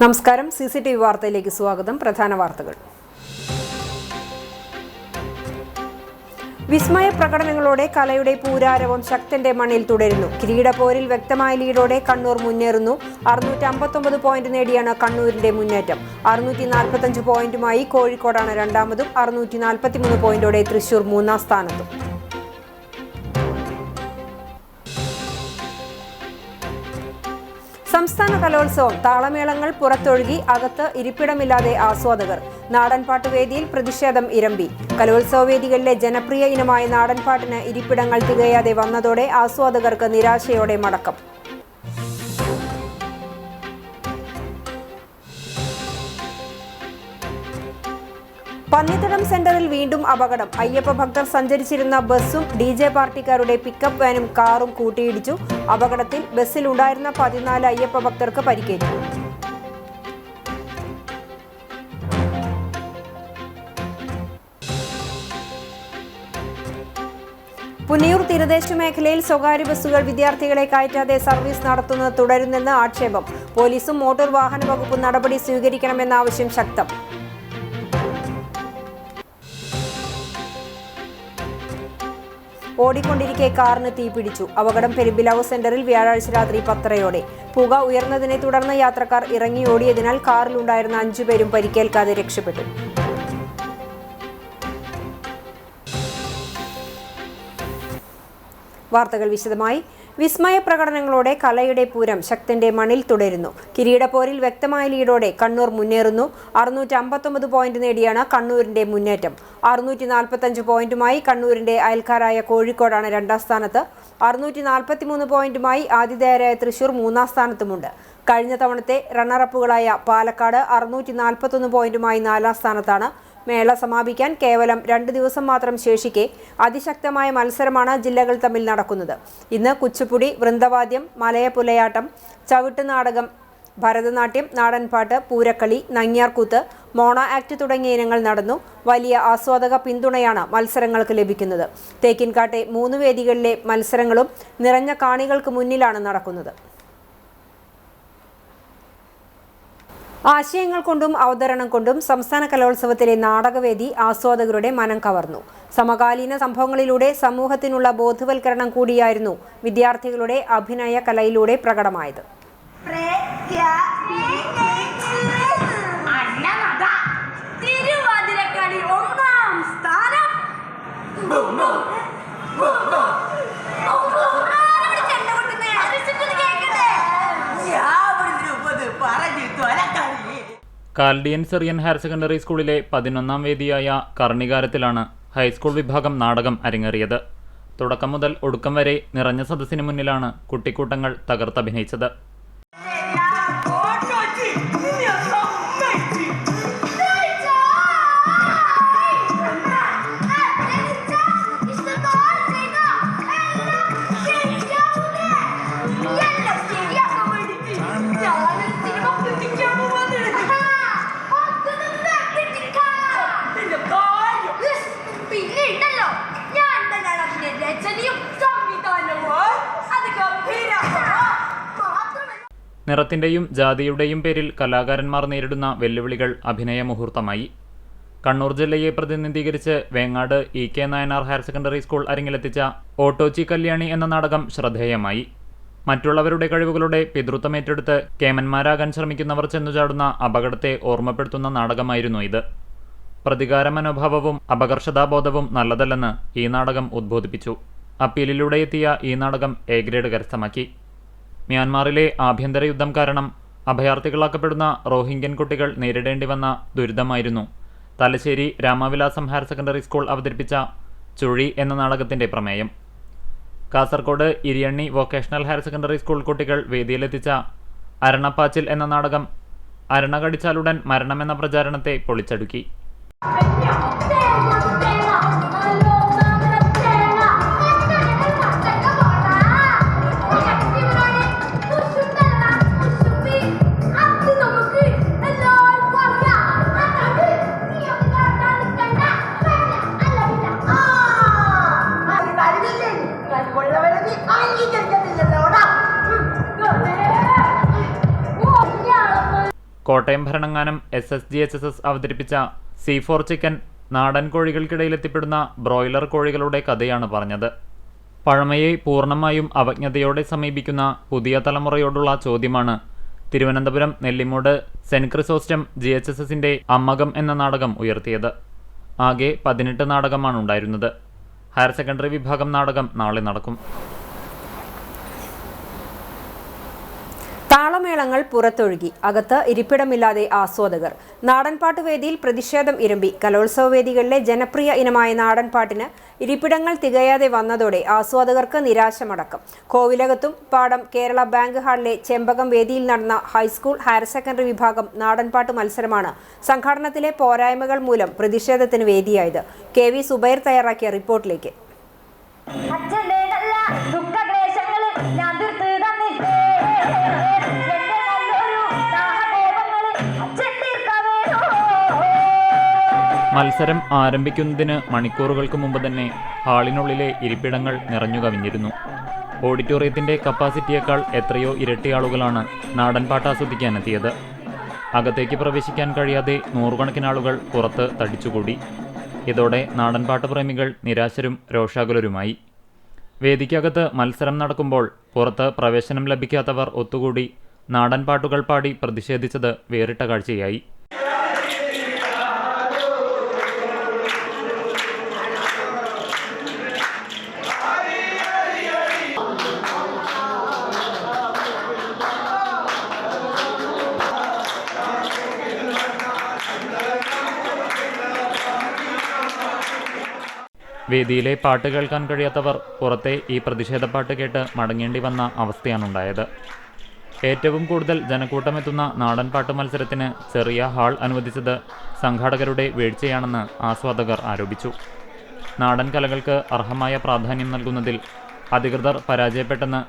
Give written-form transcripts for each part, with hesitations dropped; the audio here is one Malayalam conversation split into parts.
നമസ്കാരം. CCTV വാർത്തയിലേക്ക് സ്വാഗതം. പ്രധാന വാർത്തകൾ. വിസ്മയ പ്രകടനങ്ങളോടെ കലയുടെ പൂരാരവം ശക്തന്റെ മണ്ണിൽ തുടരുന്നു. കിരീടപ്പോരിൽ വ്യക്തമായ ലീഡോടെ കണ്ണൂർ മുന്നേറുന്നു. 659 പോയിന്റ് നേടിയാണ് കണ്ണൂരിന്റെ മുന്നേറ്റം. 645 പോയിന്റുമായി കോഴിക്കോടാണ് രണ്ടാമതും. 643 പോയിന്റോടെ തൃശൂർ മൂന്നാം സ്ഥാനത്തും. സംസ്ഥാന കലോത്സവം താളമേളങ്ങൾ പുറത്തൊഴുകി, അകത്ത് ഇരിപ്പിടമില്ലാതെ ആസ്വാദകർ. നാടൻപാട്ട് വേദിയിൽ പ്രതിഷേധം ഇരമ്പി. കലോത്സവ വേദികളിലെ ജനപ്രിയ ഇനമായ നാടൻപാട്ടിന് ഇരിപ്പിടങ്ങൾ തികയാതെ വന്നതോടെ ആസ്വാദകർക്ക് നിരാശയോടെ മടക്കം. പന്നിത്തടം സെന്ററിൽ വീണ്ടും അപകടം. അയ്യപ്പ ഭക്തർ സഞ്ചരിച്ചിരുന്ന ബസ്സും DJ പാർട്ടിക്കാരുടെ പിക്കപ്പ് വാനും കാറും കൂട്ടിയിടിച്ചു. അപകടത്തിൽ ബസ്സിലുണ്ടായിരുന്ന 14 അയ്യപ്പ ഭക്തർക്ക് പരിക്കേറ്റു. പുന്നിയൂർ തീരദേശ മേഖലയിൽ സ്വകാര്യ ബസ്സുകൾ വിദ്യാർത്ഥികളെ കയറ്റാതെ സർവീസ് നടത്തുന്നത് തുടരുന്നെന്ന് ആക്ഷേപം. പോലീസും മോട്ടോർ വാഹന വകുപ്പും നടപടി സ്വീകരിക്കണമെന്ന ആവശ്യം ശക്തം. ഓടിക്കൊണ്ടിരിക്കെ കാറിന് തീപിടിച്ചു. അപകടം പെരുമ്പിലാവ് സെന്ററിൽ വ്യാഴാഴ്ച രാത്രി 10:30-ഓടെ. പുക ഉയർന്നതിനെ തുടർന്ന് യാത്രക്കാർ ഇറങ്ങി ഓടിയതിനാൽ കാറിലുണ്ടായിരുന്ന 5 പേരും പരിക്കേൽക്കാതെ രക്ഷപ്പെട്ടു. വാർത്തകൾ വിശദമായി. വിസ്മയ പ്രകടനങ്ങളോടെ കലയുടെ പൂരം ശക്തന്റെ മണ്ണിൽ തുടരുന്നു. കിരീടപ്പോരിൽ വ്യക്തമായ ലീഡോടെ കണ്ണൂർ മുന്നേറുന്നു. 659 പോയിന്റ് നേടിയാണ് കണ്ണൂരിന്റെ മുന്നേറ്റം. 645 പോയിന്റുമായി കണ്ണൂരിന്റെ അയൽക്കാരായ കോഴിക്കോടാണ് രണ്ടാം സ്ഥാനത്ത്. 643 പോയിന്റുമായി ആതിഥേയരായ തൃശൂർ മൂന്നാം സ്ഥാനത്തുമുണ്ട്. കഴിഞ്ഞ തവണത്തെ റണ്ണറപ്പുകളായ പാലക്കാട് 641 പോയിന്റുമായി നാലാം സ്ഥാനത്താണ്. മേള സമാപിക്കാൻ കേവലം 2 ദിവസം മാത്രം ശേഷിക്കെ അതിശക്തമായ മത്സരമാണ് ജില്ലകൾ തമ്മിൽ നടക്കുന്നത്. ഇന്ന് കുച്ചിപ്പുടി, വൃന്ദവാദ്യം, മലയപ്പുലയാട്ടം, ചവിട്ട് നാടകം, ഭരതനാട്യം, നാടൻപാട്ട്, പൂരക്കളി, നങ്ങ്യാർകൂത്ത്, മോണ ആക്ട് തുടങ്ങിയ ഇനങ്ങൾ നടന്നു. വലിയ ആസ്വാദക പിന്തുണയാണ് മത്സരങ്ങൾക്ക് ലഭിക്കുന്നത്. തേക്കിൻകാട്ടെ 3 വേദികളിലെ മത്സരങ്ങളും നിറഞ്ഞ കാണികൾക്ക് മുന്നിലാണ് നടക്കുന്നത്. ആശയങ്ങൾ കൊണ്ടും അവതരണം കൊണ്ടും സംസ്ഥാന കലോത്സവത്തിലെ നാടകവേദി ആസ്വാദകരുടെ മനം കവർന്നു. സമകാലീന സംഭവങ്ങളിലൂടെ സമൂഹത്തിനുള്ള ബോധവൽക്കരണം കൂടിയായിരുന്നു വിദ്യാർത്ഥികളുടെ അഭിനയ കലയിലൂടെ പ്രകടമായത്. കാൽഡിയൻ സിറിയൻ ഹയർ സെക്കൻഡറി സ്കൂളിലെ 11ാം വേദിയായ കർണികാരത്തിലാണ് ഹൈസ്കൂൾ വിഭാഗം നാടകം അരങ്ങേറിയത്. തുടക്കം മുതൽ ഒടുക്കം വരെ നിറഞ്ഞ സദസ്സിന് മുന്നിലാണ് കുട്ടിക്കൂട്ടങ്ങൾ തകർത്തഭിനയിച്ചത്. നിറത്തിൻ്റെയും ജാതിയുടെയും പേരിൽ കലാകാരന്മാർ നേരിടുന്ന വെല്ലുവിളികൾ അഭിനയ മുഹൂർത്തമായി. കണ്ണൂർ ജില്ലയെ പ്രതിനിധീകരിച്ച് Vengad EK Nayanar higher secondary school അരങ്ങിലെത്തിച്ച ഓട്ടോച്ചി കല്യാണി എന്ന നാടകം ശ്രദ്ധേയമായി. മറ്റുള്ളവരുടെ കഴിവുകളുടെ പിതൃത്വമേറ്റെടുത്ത് കേമന്മാരാകാൻ ശ്രമിക്കുന്നവർ ചെന്നുചാടുന്ന അപകടത്തെ ഓർമ്മപ്പെടുത്തുന്ന നാടകമായിരുന്നു ഇത്. പ്രതികാര മനോഭാവവും അപകർഷതാബോധവും നല്ലതല്ലെന്ന് ഈ നാടകം ഉദ്ബോധിപ്പിച്ചു. അപ്പീലിലൂടെ എത്തിയ ഈ നാടകം A ഗ്രേഡ് കരസ്ഥമാക്കി. മ്യാൻമാറിലെ ആഭ്യന്തര യുദ്ധം കാരണം അഭയാർത്ഥികളാക്കപ്പെടുന്ന റോഹിംഗ്യൻ കുട്ടികൾ നേരിടേണ്ടി വന്ന ദുരിതമായിരുന്നു Thalassery Ramavilasam higher secondary school അവതരിപ്പിച്ച ചുഴി എന്ന നാടകത്തിന്റെ പ്രമേയം. Kasaragod Iriyanni vocational higher secondary school കുട്ടികൾ വേദിയിലെത്തിച്ച അരണപ്പാച്ചിൽ എന്ന നാടകം അരണ കടിച്ചാലുടൻ മരണമെന്ന പ്രചാരണത്തെ പൊളിച്ചടുക്കി. കോട്ടയം ഭരണങ്ങാനം SSGHSS അവതരിപ്പിച്ച C4 ചിക്കൻ നാടൻ കോഴികൾക്കിടയിലെത്തിപ്പെടുന്ന ബ്രോയിലർ കോഴികളുടെ കഥയാണ് പറഞ്ഞത്. പഴമയെ പൂർണ്ണമായും അവജ്ഞതയോടെ സമീപിക്കുന്ന പുതിയ തലമുറയോടുള്ള ചോദ്യമാണ് തിരുവനന്തപുരം നെല്ലിമൂട് സെന്റ് ക്രിസോസ്റ്റം GHSSന്റെ അമ്മകം എന്ന നാടകം ഉയർത്തിയത്. ആകെ 18 നാടകമാണ് ഉണ്ടായിരുന്നത്. ഹയർ സെക്കൻഡറി വിഭാഗം നാടകം നാളെ നടക്കും. താളമേളങ്ങൾ പുറത്തൊഴുകി, അകത്ത് ഇരിപ്പിടമില്ലാതെ ആസ്വാദകർ. നാടൻപാട്ട് വേദിയിൽ പ്രതിഷേധം ഇരമ്പി. കലോത്സവ വേദികളിലെ ജനപ്രിയ ഇനമായ നാടൻപാട്ടിന് ഇരിപ്പിടങ്ങൾ തികയാതെ വന്നതോടെ ആസ്വാദകർക്ക് നിരാശമടക്കം. കോവിലകത്തും പാടം കേരള ബാങ്ക് ഹാളിലെ ചെമ്പകം വേദിയിൽ നടന്ന ഹൈസ്കൂൾ ഹയർ സെക്കൻഡറി വിഭാഗം നാടൻപാട്ട് മത്സരമാണ് സംഘാടനത്തിലെ പോരായ്മകൾ മൂലം പ്രതിഷേധത്തിന് വേദിയായത്. KV സുബൈർ തയ്യാറാക്കിയ റിപ്പോർട്ടിലേക്ക്. മത്സരം ആരംഭിക്കുന്നതിന് മണിക്കൂറുകൾക്ക് മുമ്പ് തന്നെ ഹാളിനുള്ളിലെ ഇരിപ്പിടങ്ങൾ നിറഞ്ഞു കവിഞ്ഞിരുന്നു. ഓഡിറ്റോറിയത്തിന്റെ കപ്പാസിറ്റിയേക്കാൾ എത്രയോ ഇരട്ടി ആളുകളാണ് നാടൻപാട്ട് ആസ്വദിക്കാനെത്തിയത്. അകത്തേക്ക് പ്രവേശിക്കാൻ കഴിയാതെ നൂറുകണക്കിന് ആളുകൾ പുറത്ത് തടിച്ചുകൂടി. ഇതോടെ നാടൻപാട്ട് പ്രേമികൾ നിരാശരും രോഷാകുലരുമായി. വേദിക്കകത്ത് മത്സരം നടക്കുമ്പോൾ പുറത്ത് പ്രവേശനം ലഭിക്കാത്തവർ ഒത്തുകൂടി നാടൻപാട്ടുകൾ പാടി പ്രതിഷേധിച്ചത് വേറിട്ട കാഴ്ചയായി. വേദിയിലെ പാട്ട് കേൾക്കാൻ കഴിയാത്തവർ പുറത്തെ ഈ പ്രതിഷേധപ്പാട്ട് കേട്ട് മടങ്ങേണ്ടി വന്ന അവസ്ഥയാണുണ്ടായത്. ഏറ്റവും കൂടുതൽ ജനക്കൂട്ടമെത്തുന്ന നാടൻപാട്ട് മത്സരത്തിന് ചെറിയ ഹാൾ അനുവദിച്ചത് സംഘാടകരുടെ വീഴ്ചയാണെന്ന് ആസ്വാദകർ ആരോപിച്ചു. നാടൻ കലകൾക്ക് അർഹമായ പ്രാധാന്യം നൽകുന്നതിൽ അധികൃതർ പരാജയപ്പെട്ടെന്ന്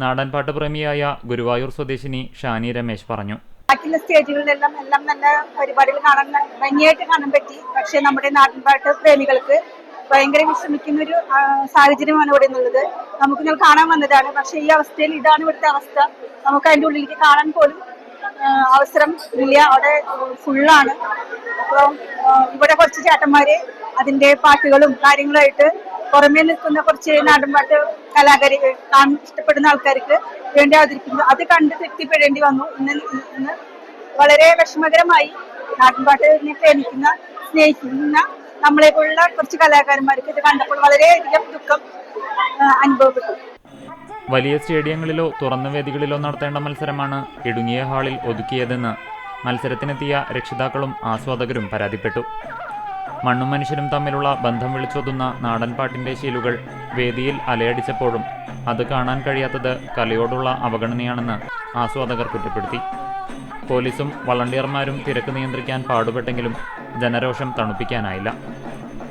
നാടൻപാട്ട് പ്രേമിയായ ഗുരുവായൂർ സ്വദേശിനി ഷാനി രമേശ് പറഞ്ഞു. ബാക്കിയുള്ള സ്റ്റേജുകളിലെല്ലാം നല്ല പരിപാടികൾ ഭംഗിയായിട്ട് കാണാൻ പറ്റി. പക്ഷേ നമ്മുടെ നാടൻപാട്ട് പ്രേമികൾക്ക് ഭയങ്കര വിഷമിക്കുന്ന ഒരു സാഹചര്യമാണ് ഇവിടെ ഉള്ളത്. നമുക്ക് കാണാൻ വന്നതാണ്. പക്ഷെ ഈ അവസ്ഥയിൽ ഇതാണ് ഇവിടുത്തെ അവസ്ഥ. നമുക്ക് അതിൻ്റെ ഉള്ളിലേക്ക് കാണാൻ പോലും അവസരം ഇല്ല. അവിടെ ഫുള്ളാണ്. അപ്പോൾ ഇവിടെ കുറച്ച് ചേട്ടന്മാര് അതിന്റെ പാട്ടുകളും കാര്യങ്ങളുമായിട്ട് പുറമേ നിൽക്കുന്ന കുറച്ച് നാടൻപാട്ട് കലാകാരി കാണാൻ ഇഷ്ടപ്പെടുന്ന ആൾക്കാർക്ക് വേണ്ടി അവതരിപ്പിക്കുന്നു. അത് കണ്ട് തൃപ്തിപ്പെടേണ്ടി വന്നു. ഇന്ന് വളരെ വിഷമകരമായി നാടൻപാട്ടിനെ പ്രേമിക്കുന്ന സ്നേഹിക്കുന്ന നമ്മളെ പോലുള്ള കുറച്ച് കലാകാരന്മാർക്ക് ഇത് കണ്ടപ്പോൾ വളരെയധികം ദുഃഖം അനുഭവപ്പെട്ടു. വലിയ സ്റ്റേഡിയങ്ങളിലോ തുറന്ന വേദികളിലോ നടത്തേണ്ട മത്സരമാണ് ഇടുങ്ങിയ ഹാളിൽ ഒതുക്കിയതെന്ന് മത്സരത്തിനെത്തിയ രക്ഷിതാക്കളും ആസ്വാദകരും പരാതിപ്പെട്ടു. മണ്ണും മനുഷ്യരും തമ്മിലുള്ള ബന്ധം വിളിച്ചോതുന്ന നാടൻപാട്ടിന്റെ ശീലുകൾ വേദിയിൽ അലയടിച്ചപ്പോഴും അത് കാണാൻ കഴിയാത്തത് കലയോടുള്ള അവഗണനയാണെന്ന് ആസ്വാദകർ കുറ്റപ്പെടുത്തി. പോലീസും വളണ്ടിയർമാരും തിരക്ക് നിയന്ത്രിക്കാൻ പാടുപെട്ടെങ്കിലും ജനരോഷം തണുപ്പിക്കാനായില്ല.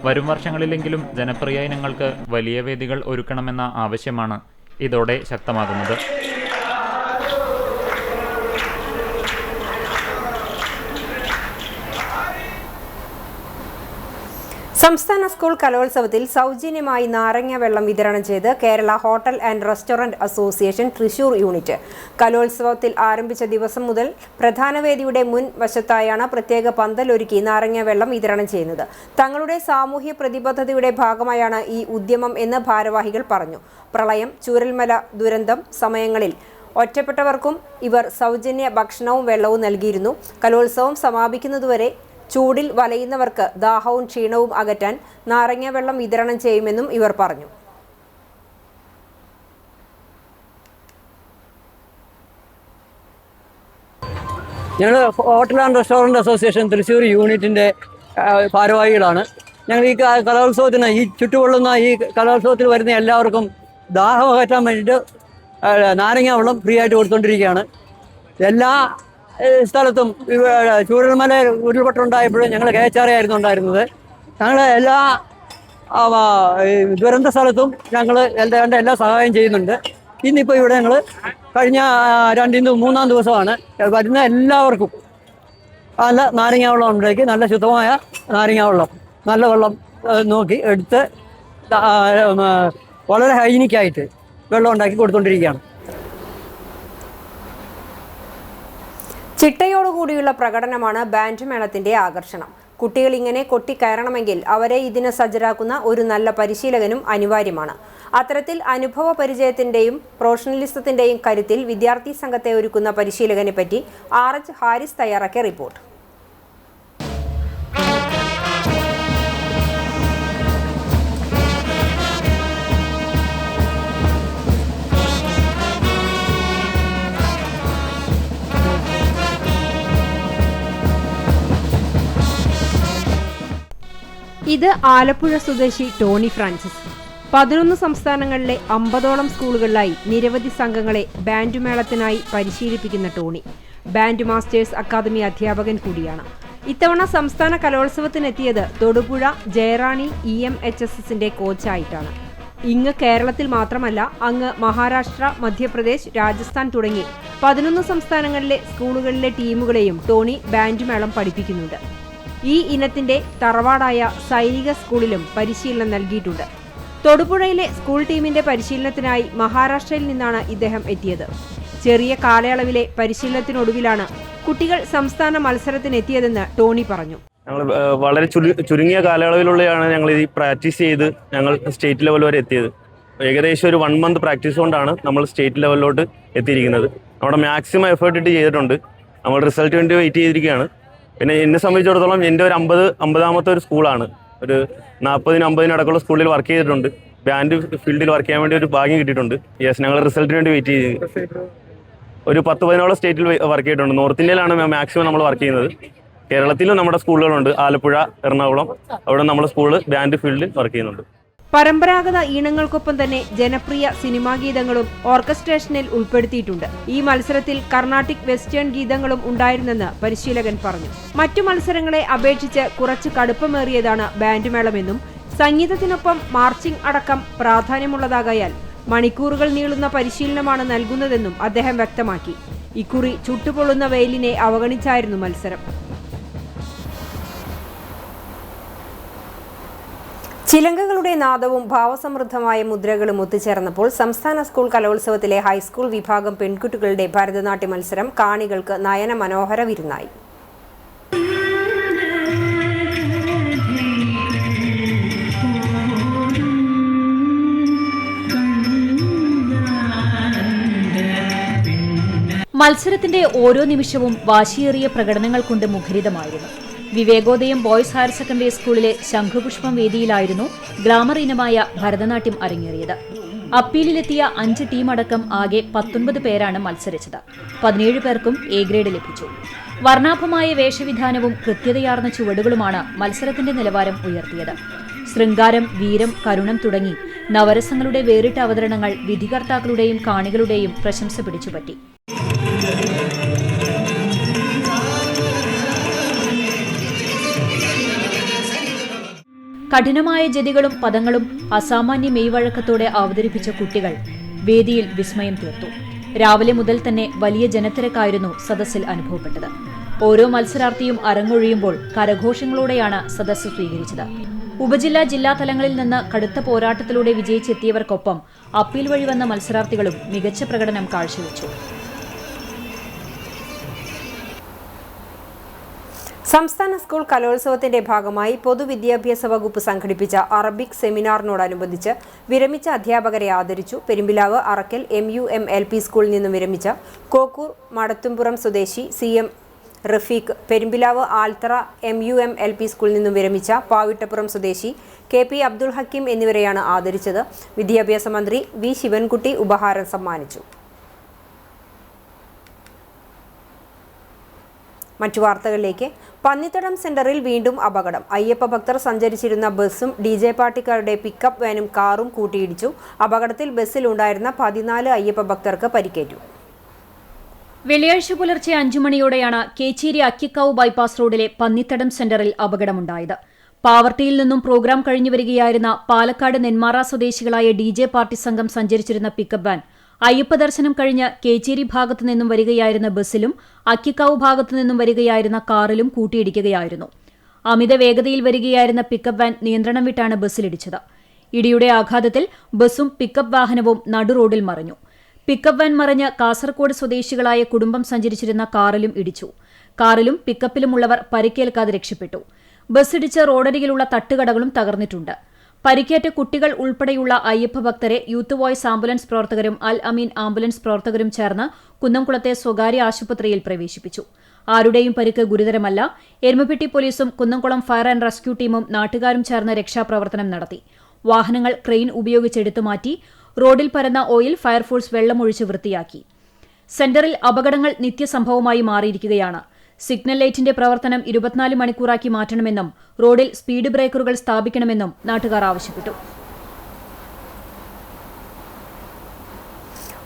വരും വർഷങ്ങളിലെങ്കിലും ജനപ്രിയ ഇനങ്ങൾക്ക് വലിയ വേദികൾ ഒരുക്കണമെന്ന ആവശ്യമാണ് ഇതോടെ ശക്തമാകുന്നത്. സംസ്ഥാന സ്കൂൾ കലോത്സവത്തിൽ സൗജന്യമായി നാരങ്ങ വെള്ളം വിതരണം ചെയ്ത് Kerala hotel and restaurant association Thrissur unit. കലോത്സവത്തിൽ ആരംഭിച്ച ദിവസം മുതൽ പ്രധാന വേദിയുടെ മുൻ വശത്തായാണ് പ്രത്യേക പന്തലൊരുക്കി നാരങ്ങ വെള്ളം വിതരണം ചെയ്യുന്നത്. തങ്ങളുടെ സാമൂഹ്യ പ്രതിബദ്ധതയുടെ ഭാഗമായാണ് ഈ ഉദ്യമം എന്ന് ഭാരവാഹികൾ പറഞ്ഞു. പ്രളയം, ചൂരൽമല ദുരന്തം സമയങ്ങളിൽ ഒറ്റപ്പെട്ടവർക്കും ഇവർ സൗജന്യ ഭക്ഷണവും വെള്ളവും നൽകിയിരുന്നു. കലോത്സവം സമാപിക്കുന്നതുവരെ ചൂടിൽ വലയുന്നവർക്ക് ദാഹവും ക്ഷീണവും അകറ്റാൻ നാരങ്ങ വെള്ളം വിതരണം ചെയ്യുമെന്നും ഇവർ പറഞ്ഞു. ഞങ്ങൾ hotel and restaurant association Thrissur യൂണിറ്റിൻ്റെ ഭാരവാഹികളാണ്. ഞങ്ങൾ ഈ കലോത്സവത്തിന് ഈ ചുറ്റുകൊള്ളുന്ന ഈ കലോത്സവത്തിൽ വരുന്ന എല്ലാവർക്കും ദാഹം അകറ്റാൻ വേണ്ടിയിട്ട് നാരങ്ങ വെള്ളം ഫ്രീ ആയിട്ട് കൊടുത്തുകൊണ്ടിരിക്കുകയാണ്. എല്ലാ സ്ഥലത്തും ചൂരൽമല ഉരുൾപൊട്ടുണ്ടായപ്പോഴും ഞങ്ങൾ KHRA ആയിരുന്നു ഉണ്ടായിരുന്നത്. ഞങ്ങൾ എല്ലാ ദുരന്ത സ്ഥലത്തും ഞങ്ങൾ എല്ലാ സഹായം ചെയ്യുന്നുണ്ട്. ഇന്നിപ്പോൾ ഇവിടെ ഞങ്ങൾ കഴിഞ്ഞ 2-3 ദിവസമാണ് വരുന്ന എല്ലാവർക്കും നല്ല നാരങ്ങ വെള്ളം ഉണ്ടാക്കി, നല്ല ശുദ്ധമായ നാരങ്ങ വെള്ളം, നല്ല വെള്ളം നോക്കി എടുത്ത് വളരെ ഹൈജീനിക്കായിട്ട് വെള്ളം ഉണ്ടാക്കി കൊടുത്തുകൊണ്ടിരിക്കുകയാണ്. ചിട്ടയോടുകൂടിയുള്ള പ്രകടനമാണ് ബാൻഡ് മേളത്തിന്റെ ആകർഷണം. കുട്ടികൾ ഇങ്ങനെ കൊട്ടിക്കയറണമെങ്കിൽ അവരെ ഇതിന് സജ്ജരാക്കുന്ന ഒരു നല്ല പരിശീലകനും അനിവാര്യമാണ്. അത്തരത്തിൽ അനുഭവ പരിചയത്തിന്റെയും പ്രൊഫഷണലിസത്തിന്റെയും കരുത്തിൽ വിദ്യാർത്ഥി സംഘത്തെ ഒരുക്കുന്ന പരിശീലകനെ പറ്റി RH ഹാരിസ് തയ്യാറാക്കിയ റിപ്പോർട്ട്. ഇത് ആലപ്പുഴ സ്വദേശി ടോണി ഫ്രാൻസിസ്. 11 സംസ്ഥാനങ്ങളിലെ 50ഓളം സ്കൂളുകളിലായി നിരവധി സംഘങ്ങളെ ബാൻഡ് മേളത്തിനായി പരിശീലിപ്പിക്കുന്ന ടോണി ബാൻഡ് മാസ്റ്റേഴ്സ് അക്കാദമി അധ്യാപകൻ കൂടിയാണ്. ഇത്തവണ സംസ്ഥാന കലോത്സവത്തിനെത്തിയത് തൊടുപുഴ ജയറാണി EMHSSന്റെ കോച്ചായിട്ടാണ്. ഇങ്ങ് കേരളത്തിൽ മാത്രമല്ല, അങ്ങ് മഹാരാഷ്ട്ര, മധ്യപ്രദേശ്, രാജസ്ഥാൻ തുടങ്ങി 11 സംസ്ഥാനങ്ങളിലെ സ്കൂളുകളിലെ ടീമുകളെയും ടോണി ബാൻഡ് മേളം പഠിപ്പിക്കുന്നുണ്ട്. ഈ ഇനത്തിന്റെ തറവാടായ സൈനിക സ്കൂളിലും പരിശീലനം നൽകിയിട്ടുണ്ട്. തൊടുപുഴയിലെ സ്കൂൾ ടീമിന്റെ പരിശീലനത്തിനായി മഹാരാഷ്ട്രയിൽ നിന്നാണ് ഇദ്ദേഹം എത്തിയത്. ചെറിയ കാലയളവിലെ പരിശീലനത്തിനൊടുവിലാണ് കുട്ടികൾ സംസ്ഥാന മത്സരത്തിനെത്തിയതെന്ന് ടോണി പറഞ്ഞു. ഞങ്ങൾ വളരെ ചുരുങ്ങിയ കാലയളവിലുള്ളതാണ് ഞങ്ങൾ ഈ പ്രാക്ടീസ് ചെയ്ത് ഞങ്ങൾ സ്റ്റേറ്റ് ലെവൽ വരെ എത്തിയത്. ഏകദേശം ഒരു 1 മന്ത് പ്രാക്ടീസ് കൊണ്ടാണ് നമ്മൾ സ്റ്റേറ്റ് ലെവലിലോട്ട് എത്തിയിരിക്കുന്നത്. നമ്മുടെ മാക്സിമം എഫേർട്ട് ഇട്ട് ചെയ്തിട്ടുണ്ട്. നമ്മൾ റിസൾട്ട് വേണ്ടി വെയിറ്റ് ചെയ്തിരിക്കുകയാണ്. പിന്നെ എന്നെ സംബന്ധിച്ചിടത്തോളം എൻ്റെ ഒരു 50ാമത്തെ ഒരു സ്കൂളാണ്. ഒരു 40-50 അടക്കമുള്ള സ്കൂളിൽ വർക്ക് ചെയ്തിട്ടുണ്ട്. ബാൻഡ് ഫീൽഡിൽ വർക്ക് ചെയ്യാൻ വേണ്ടി ഒരു ഭാഗ്യം കിട്ടിയിട്ടുണ്ട്. ഞങ്ങൾ റിസൾട്ടിന് വേണ്ടി വെയിറ്റ് ചെയ്ത് ഒരു 10-15 സ്റ്റേറ്റിൽ വർക്ക് ചെയ്തിട്ടുണ്ട്. നോർത്ത് ഇന്ത്യയിലാണ് മാക്സിമം നമ്മൾ വർക്ക് ചെയ്യുന്നത്. കേരളത്തിലും നമ്മുടെ സ്കൂളുകളുണ്ട്. ആലപ്പുഴ, എറണാകുളം, അവിടെ നമ്മുടെ സ്കൂള് ബാൻഡ് ഫീൽഡിൽ വർക്ക് ചെയ്യുന്നുണ്ട്. പരമ്പരാഗത ഈണങ്ങൾക്കൊപ്പം തന്നെ ജനപ്രിയ സിനിമാ ഗീതങ്ങളും ഓർക്കസ്ട്രേഷനിൽ ഉൾപ്പെടുത്തിയിട്ടുണ്ട്. ഈ മത്സരത്തിൽ കർണാട്ടിക് വെസ്റ്റേൺ ഗീതങ്ങളും ഉണ്ടായിരുന്നെന്ന് പരിശീലകൻ പറഞ്ഞു. മറ്റു മത്സരങ്ങളെ അപേക്ഷിച്ച് കുറച്ച് കടുപ്പമേറിയതാണ് ബാൻഡ് മേളമെന്നും സംഗീതത്തിനൊപ്പം മാർച്ചിംഗ് അടക്കം പ്രാധാന്യമുള്ളതാകയാൽ മണിക്കൂറുകൾ നീളുന്ന പരിശീലനമാണ് നൽകുന്നതെന്നും അദ്ദേഹം വ്യക്തമാക്കി. ഇക്കുറി ചുട്ടുപൊള്ളുന്ന വെയിലിനെ അവഗണിച്ചായിരുന്നു മത്സരം. ചിലങ്കകളുടെ നാദവും ഭാവസമൃദ്ധമായ മുദ്രകളും ഒത്തുചേർന്നപ്പോൾ സംസ്ഥാന സ്കൂൾ കലോത്സവത്തിലെ ഹൈസ്കൂൾ വിഭാഗം പെൺകുട്ടികളുടെ ഭരതനാട്യ മത്സരം കാണികൾക്ക് നയന മനോഹര വിരുന്നായി. മത്സരത്തിന്റെ ഓരോ നിമിഷവും വാശിയേറിയ പ്രകടനങ്ങൾ കൊണ്ട് മുഖരിതമായിരുന്നു. വിവേകോദയം ബോയ്സ് ഹയർ സെക്കൻഡറി സ്കൂളിലെ ശംഖുപുഷ്പം വേദിയിലായിരുന്നു ഗ്ലാമർ ഇനമായ ഭരതനാട്യം അരങ്ങേറിയത്. അപ്പീലിലെത്തിയ 5 ടീമടക്കം ആകെ 19 പേരാണ് മത്സരിച്ചത്. 17 പേർക്കും A ഗ്രേഡ് ലഭിച്ചു. വർണ്ണാഭമായ വേഷവിധാനവും കൃത്യതയാർന്ന ചുവടുകളുമാണ് മത്സരത്തിന്റെ നിലവാരം ഉയർത്തിയത്. ശൃംഗാരം, വീരം, കരുണം തുടങ്ങി നവരസങ്ങളുടെ വേറിട്ട അവതരണങ്ങൾ വിധികർത്താക്കളുടെയും കാണികളുടെയും പ്രശംസ പിടിച്ചുപറ്റി. കഠിനമായ ജതികളും പദങ്ങളും അസാമാന്യ മെയ്വഴക്കത്തോടെ അവതരിപ്പിച്ച കുട്ടികൾ വേദിയിൽ വിസ്മയം തീർത്തു. രാവിലെ മുതൽ തന്നെ വലിയ ജനത്തിരക്കായിരുന്നു സദസ്സിൽ അനുഭവപ്പെട്ടത്. ഓരോ മത്സരാർത്ഥിയും അരങ്ങൊഴിയുമ്പോൾ കരഘോഷങ്ങളോടെയാണ് സദസ്സ് സ്വീകരിച്ചത്. ഉപജില്ലാ ജില്ലാ തലങ്ങളിൽ നിന്ന് കടുത്ത പോരാട്ടത്തിലൂടെ വിജയിച്ചെത്തിയവർക്കൊപ്പം അപ്പീൽ വഴി വന്ന മത്സരാർത്ഥികളും മികച്ച പ്രകടനം കാഴ്ചവെച്ചു. സംസ്ഥാന സ്കൂൾ കലോത്സവത്തിന്റെ ഭാഗമായി പൊതുവിദ്യാഭ്യാസ വകുപ്പ് സംഘടിപ്പിച്ച അറബിക് സെമിനാറിനോടനുബന്ധിച്ച് വിരമിച്ച അധ്യാപകരെ ആദരിച്ചു. പെരുമ്പിലാവ് അറക്കൽ MUM LP സ്കൂളിൽ നിന്നും വിരമിച്ച കോക്കൂർ മടത്തുംപുറം സ്വദേശി CM റഫീഖ്, പെരുമ്പിലാവ് ആൽത്തറ MUM LP സ്കൂളിൽ നിന്നും വിരമിച്ച പാവിട്ടപ്പുറം സ്വദേശി KP അബ്ദുൾ ഹക്കീം എന്നിവരെയാണ് ആദരിച്ചത്. വിദ്യാഭ്യാസ മന്ത്രി V ശിവൻകുട്ടി ഉപഹാരം സമ്മാനിച്ചു. മറ്റു വാർത്തകളിലേക്ക്. പന്നിത്തടം സെന്ററിൽ വീണ്ടും അപകടം. അയ്യപ്പ ഭക്തർ സഞ്ചരിച്ചിരുന്ന ബസ്സും DJ പാർട്ടിക്കാരുടെ പിക്കപ്പ് വാനും കാറും കൂട്ടിയിടിച്ചു. അപകടത്തിൽ ബസ്സിലുണ്ടായിരുന്ന 14 അയ്യപ്പ ഭക്തർക്ക് പരിക്കേറ്റു. വെള്ളിയാഴ്ച പുലർച്ചെ 5 മണിയോടെയാണ് കേച്ചേരി അക്കിക്കാവ് ബൈപ്പാസ് റോഡിലെ പന്നിത്തടം സെന്ററിൽ അപകടമുണ്ടായത്. പാവർട്ടിയിൽ നിന്നും പ്രോഗ്രാം കഴിഞ്ഞു വരികയായിരുന്ന പാലക്കാട് നെന്മാറ സ്വദേശികളായ DJ പാർട്ടി സംഘം സഞ്ചരിച്ചിരുന്ന പിക്കപ്പ് വാൻ അയ്യപ്പ ദർശനം കഴിഞ്ഞ് കേച്ചേരി ഭാഗത്തു നിന്നും വരികയായിരുന്ന ബസ്സിലും അക്കിക്കാവ് ഭാഗത്തു നിന്നും വരികയായിരുന്ന കാറിലും കൂട്ടിയിടിക്കുകയായിരുന്നു. അമിത വേഗതയിൽ വരികയായിരുന്ന പിക്കപ്പ് വാൻ നിയന്ത്രണം വിട്ടാണ് ബസ്സിലിടിച്ചത്. ഇടിയുടെ ആഘാതത്തിൽ ബസ്സും പിക്കപ്പ് വാഹനവും നടുറോഡിൽ മറിഞ്ഞു. പിക്കപ്പ് വാൻ മറിഞ്ഞ് കാസർകോട് സ്വദേശികളായ കുടുംബം സഞ്ചരിച്ചിരുന്ന കാറിലും ഇടിച്ചു. കാറിലും പിക്കപ്പിലുമുള്ളവർ പരിക്കേൽക്കാതെ രക്ഷപ്പെട്ടു. ബസ്സിടിച്ച് റോഡരികിലുള്ള തട്ടുകടകളും തകർന്നിട്ടുണ്ട്. പരിക്കേറ്റ കുട്ടികൾ ഉൾപ്പെടെയുള്ള അയ്യപ്പ ഭക്തരെ യൂത്ത് വോയ്സ് ആംബുലൻസ് പ്രവർത്തകരും അൽ അമീൻ ആംബുലൻസ് പ്രവർത്തകരും ചേർന്ന് കുന്നംകുളത്തെ സ്വകാര്യ ആശുപത്രിയിൽ പ്രവേശിപ്പിച്ചു. ആരുടെയും പരിക്ക് ഗുരുതരമല്ല. എരുമപ്പെട്ടി പോലീസും കുന്നംകുളം ഫയർ ആൻഡ് റെസ്ക്യൂ ടീമും നാട്ടുകാരും ചേർന്ന് രക്ഷാപ്രവർത്തനം നടത്തി. വാഹനങ്ങൾ ക്രെയിൻ ഉപയോഗിച്ച് എടുത്തുമാറ്റി. റോഡിൽ പരന്ന ഓയിൽ ഫയർഫോഴ്സ് വെള്ളമൊഴിച്ച് വൃത്തിയാക്കി. സെന്ററിൽ അപകടങ്ങൾ നിത്യസംഭവമായി മാറിയിരിക്കുകയാണ്. സിഗ്നൽ ലൈറ്റിന്റെ പ്രവർത്തനം 24 മണിക്കൂറാക്കി മാറ്റണമെന്നും റോഡിൽ സ്പീഡ് ബ്രേക്കറുകൾ സ്ഥാപിക്കണമെന്നും നാട്ടുകാർ ആവശ്യപ്പെട്ടു.